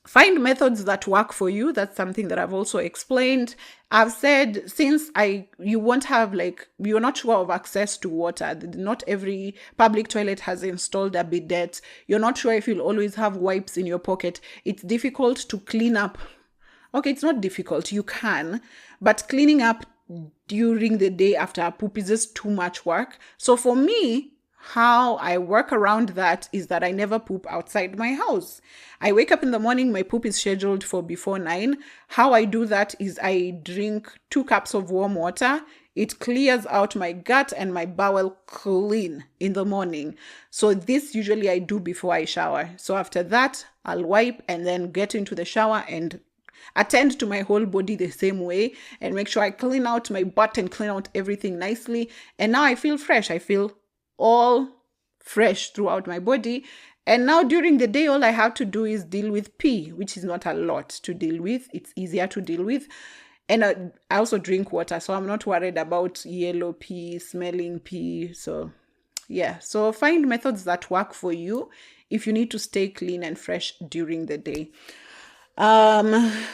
Find methods that work for you. That's something that I've also explained. I've said, since you won't have, like, you're not sure of access to water. Not every public toilet has installed a bidet. You're not sure if you'll always have wipes in your pocket. It's difficult to clean up. Okay, it's not difficult. You can, but cleaning up during the day after a poop is just too much work. So for me, how I work around that is that I never poop outside my house. I wake up in the morning, my poop is scheduled for before 9. How I do that is I drink 2 cups of warm water. It clears out my gut and my bowel clean in the morning. So this usually I do before I shower. So after that, I'll wipe and then get into the shower and attend to my whole body the same way and make sure I clean out my butt and clean out everything nicely. And now I feel fresh. I feel all fresh throughout my body. And now during the day, all I have to do is deal with pee, which is not a lot to deal with. It's easier to deal with. And I also drink water, so I'm not worried about yellow pee, smelling pee. So yeah, so find methods that work for you if you need to stay clean and fresh during the day.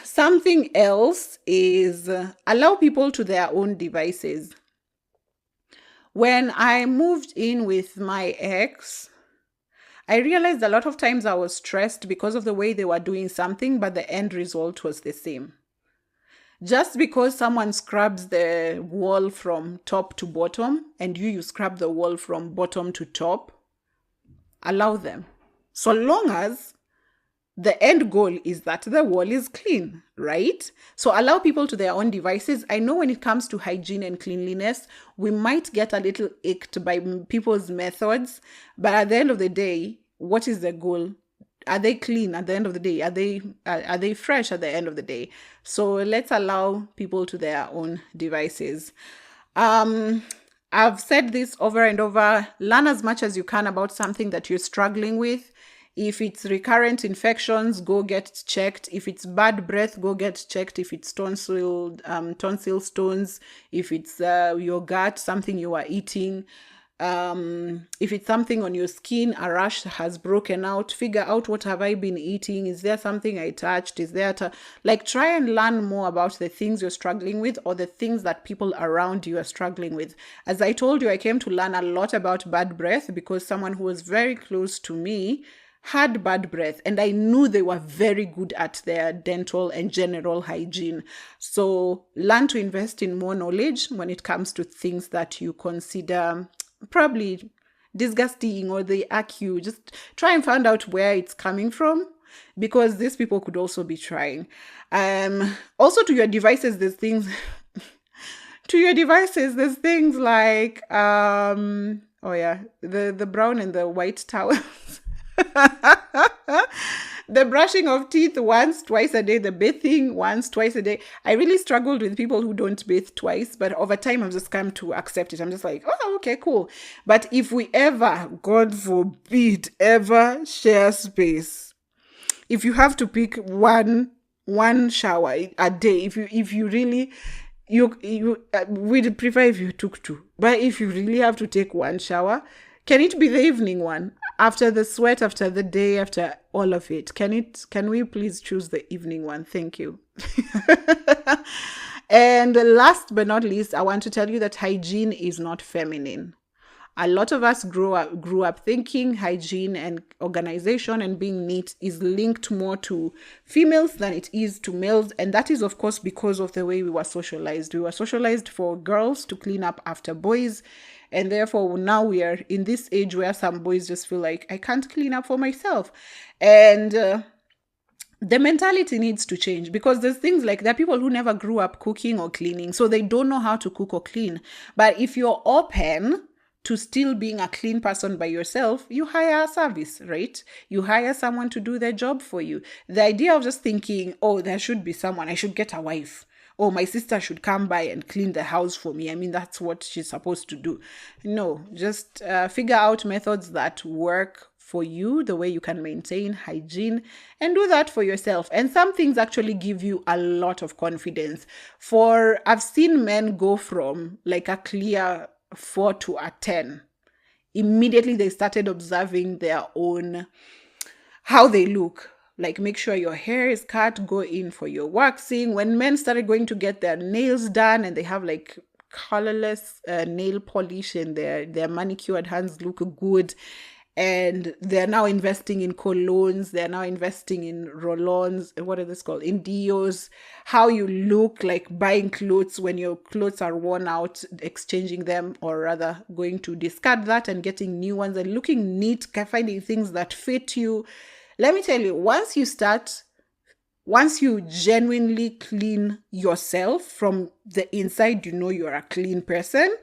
Something else is allow people to their own devices. When I moved in with my ex, I realized a lot of times I was stressed because of the way they were doing something, but the end result was the same. Just because someone scrubs the wall from top to bottom and you scrub the wall from bottom to top, allow them. So long as the end goal is that the wall is clean, right? So allow people to their own devices. I know when it comes to hygiene and cleanliness, we might get a little icked by people's methods, but at the end of the day, what is the goal? Are they clean at the end of the day? Are they fresh at the end of the day? So let's allow people to their own devices. I've said this over and over. Learn as much as you can about something that you're struggling with. If it's recurrent infections, go get checked. If it's bad breath, go get checked. If it's tonsil stones, if it's your gut, something you are eating, if it's something on your skin, a rash has broken out, figure out, what have I been eating? Is there something I touched? Is there try and learn more about the things you're struggling with or the things that people around you are struggling with. As I told you, I came to learn a lot about bad breath because someone who was very close to me had bad breath, and I knew they were very good at their dental and general hygiene. So learn to invest in more knowledge when it comes to things that you consider probably disgusting or they irk you. Just try and find out where it's coming from, because these people could also be trying. Also to your devices, there's things like the brown and the white towels. The brushing of teeth once, twice a day, the bathing once, twice a day. I really struggled with people who don't bathe twice, but over time I've just come to accept it. I'm just like, oh, okay, cool. But if we ever, God forbid, ever share space, if you have to pick one shower a day, if you really, we'd prefer if you took 2. But if you really have to take one shower, can it be the evening one? After the sweat, after the day, after all of it, can we please choose the evening one? Thank you. And last but not least, I want to tell you that hygiene is not feminine. A lot of us grew up thinking hygiene and organization and being neat is linked more to females than it is to males. And that is, of course, because of the way we were socialized. We were socialized for girls to clean up after boys. And therefore, now we are in this age where some boys just feel like, I can't clean up for myself. And the mentality needs to change, because there's things like there are people who never grew up cooking or cleaning, so they don't know how to cook or clean. But if you're open to still being a clean person by yourself, you hire a service, right? You hire someone to do their job for you. The idea of just thinking, oh, there should be someone, I should get a wife. Oh, my sister should come by and clean the house for me. I mean, that's what she's supposed to do. No, just figure out methods that work for you, the way you can maintain hygiene, and do that for yourself. And some things actually give you a lot of confidence. I've seen men go from like a clear 4 to a 10. Immediately they started observing their own, how they look. Like, make sure your hair is cut, go in for your waxing. When men started going to get their nails done and they have like colorless nail polish and their manicured hands look good, and they're now investing in colognes, they're now investing in roll-ons, what are this called, in deos, how you look, like buying clothes when your clothes are worn out, exchanging them, or rather going to discard that and getting new ones, and looking neat, finding things that fit you. Let me tell you, once you genuinely clean yourself from the inside, you're a clean person.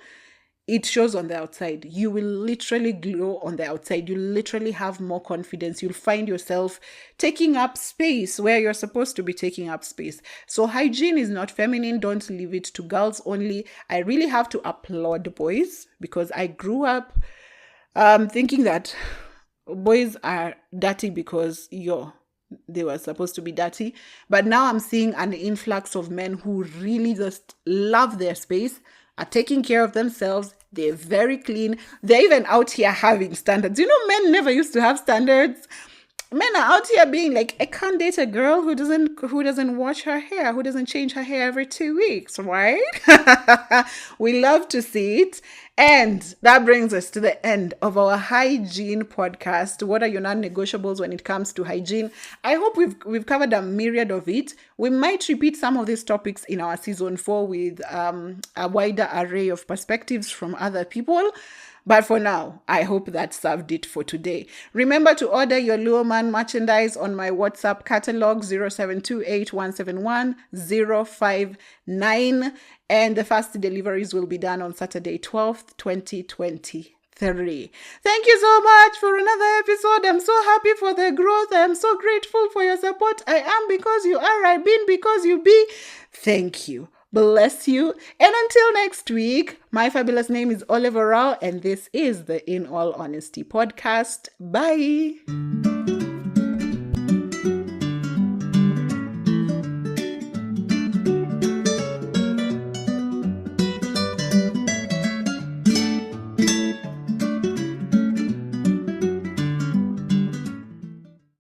It shows on the outside. You will literally glow on the outside. You literally have more confidence. You'll find yourself taking up space where you're supposed to be taking up space. So hygiene is not feminine. Don't leave it to girls only. I really have to applaud boys, because I grew up thinking that boys are dirty because they were supposed to be dirty. But now I'm seeing an influx of men who really just love their space, are taking care of themselves. They're very clean. They're even out here having standards. Men never used to have standards. Men are out here being like, I can't date a girl who doesn't wash her hair, who doesn't change her hair every 2 weeks, right? We love to see it. And that brings us to the end of our hygiene podcast. What are your non-negotiables when it comes to hygiene? I hope we've covered a myriad of it. We might repeat some of these topics in our season 4 with a wider array of perspectives from other people. But for now, I hope that served it for today. Remember to order your Luoman merchandise on my WhatsApp catalog 0728171059, and the fast deliveries will be done on Saturday 12th, 2023. Thank you so much for another episode. I'm so happy for the growth. I'm so grateful for your support. I am because you are. I've been because you be. Thank you. Bless you. And until next week, my fabulous name is Oliver Rao, and this is the In All Honesty podcast. Bye.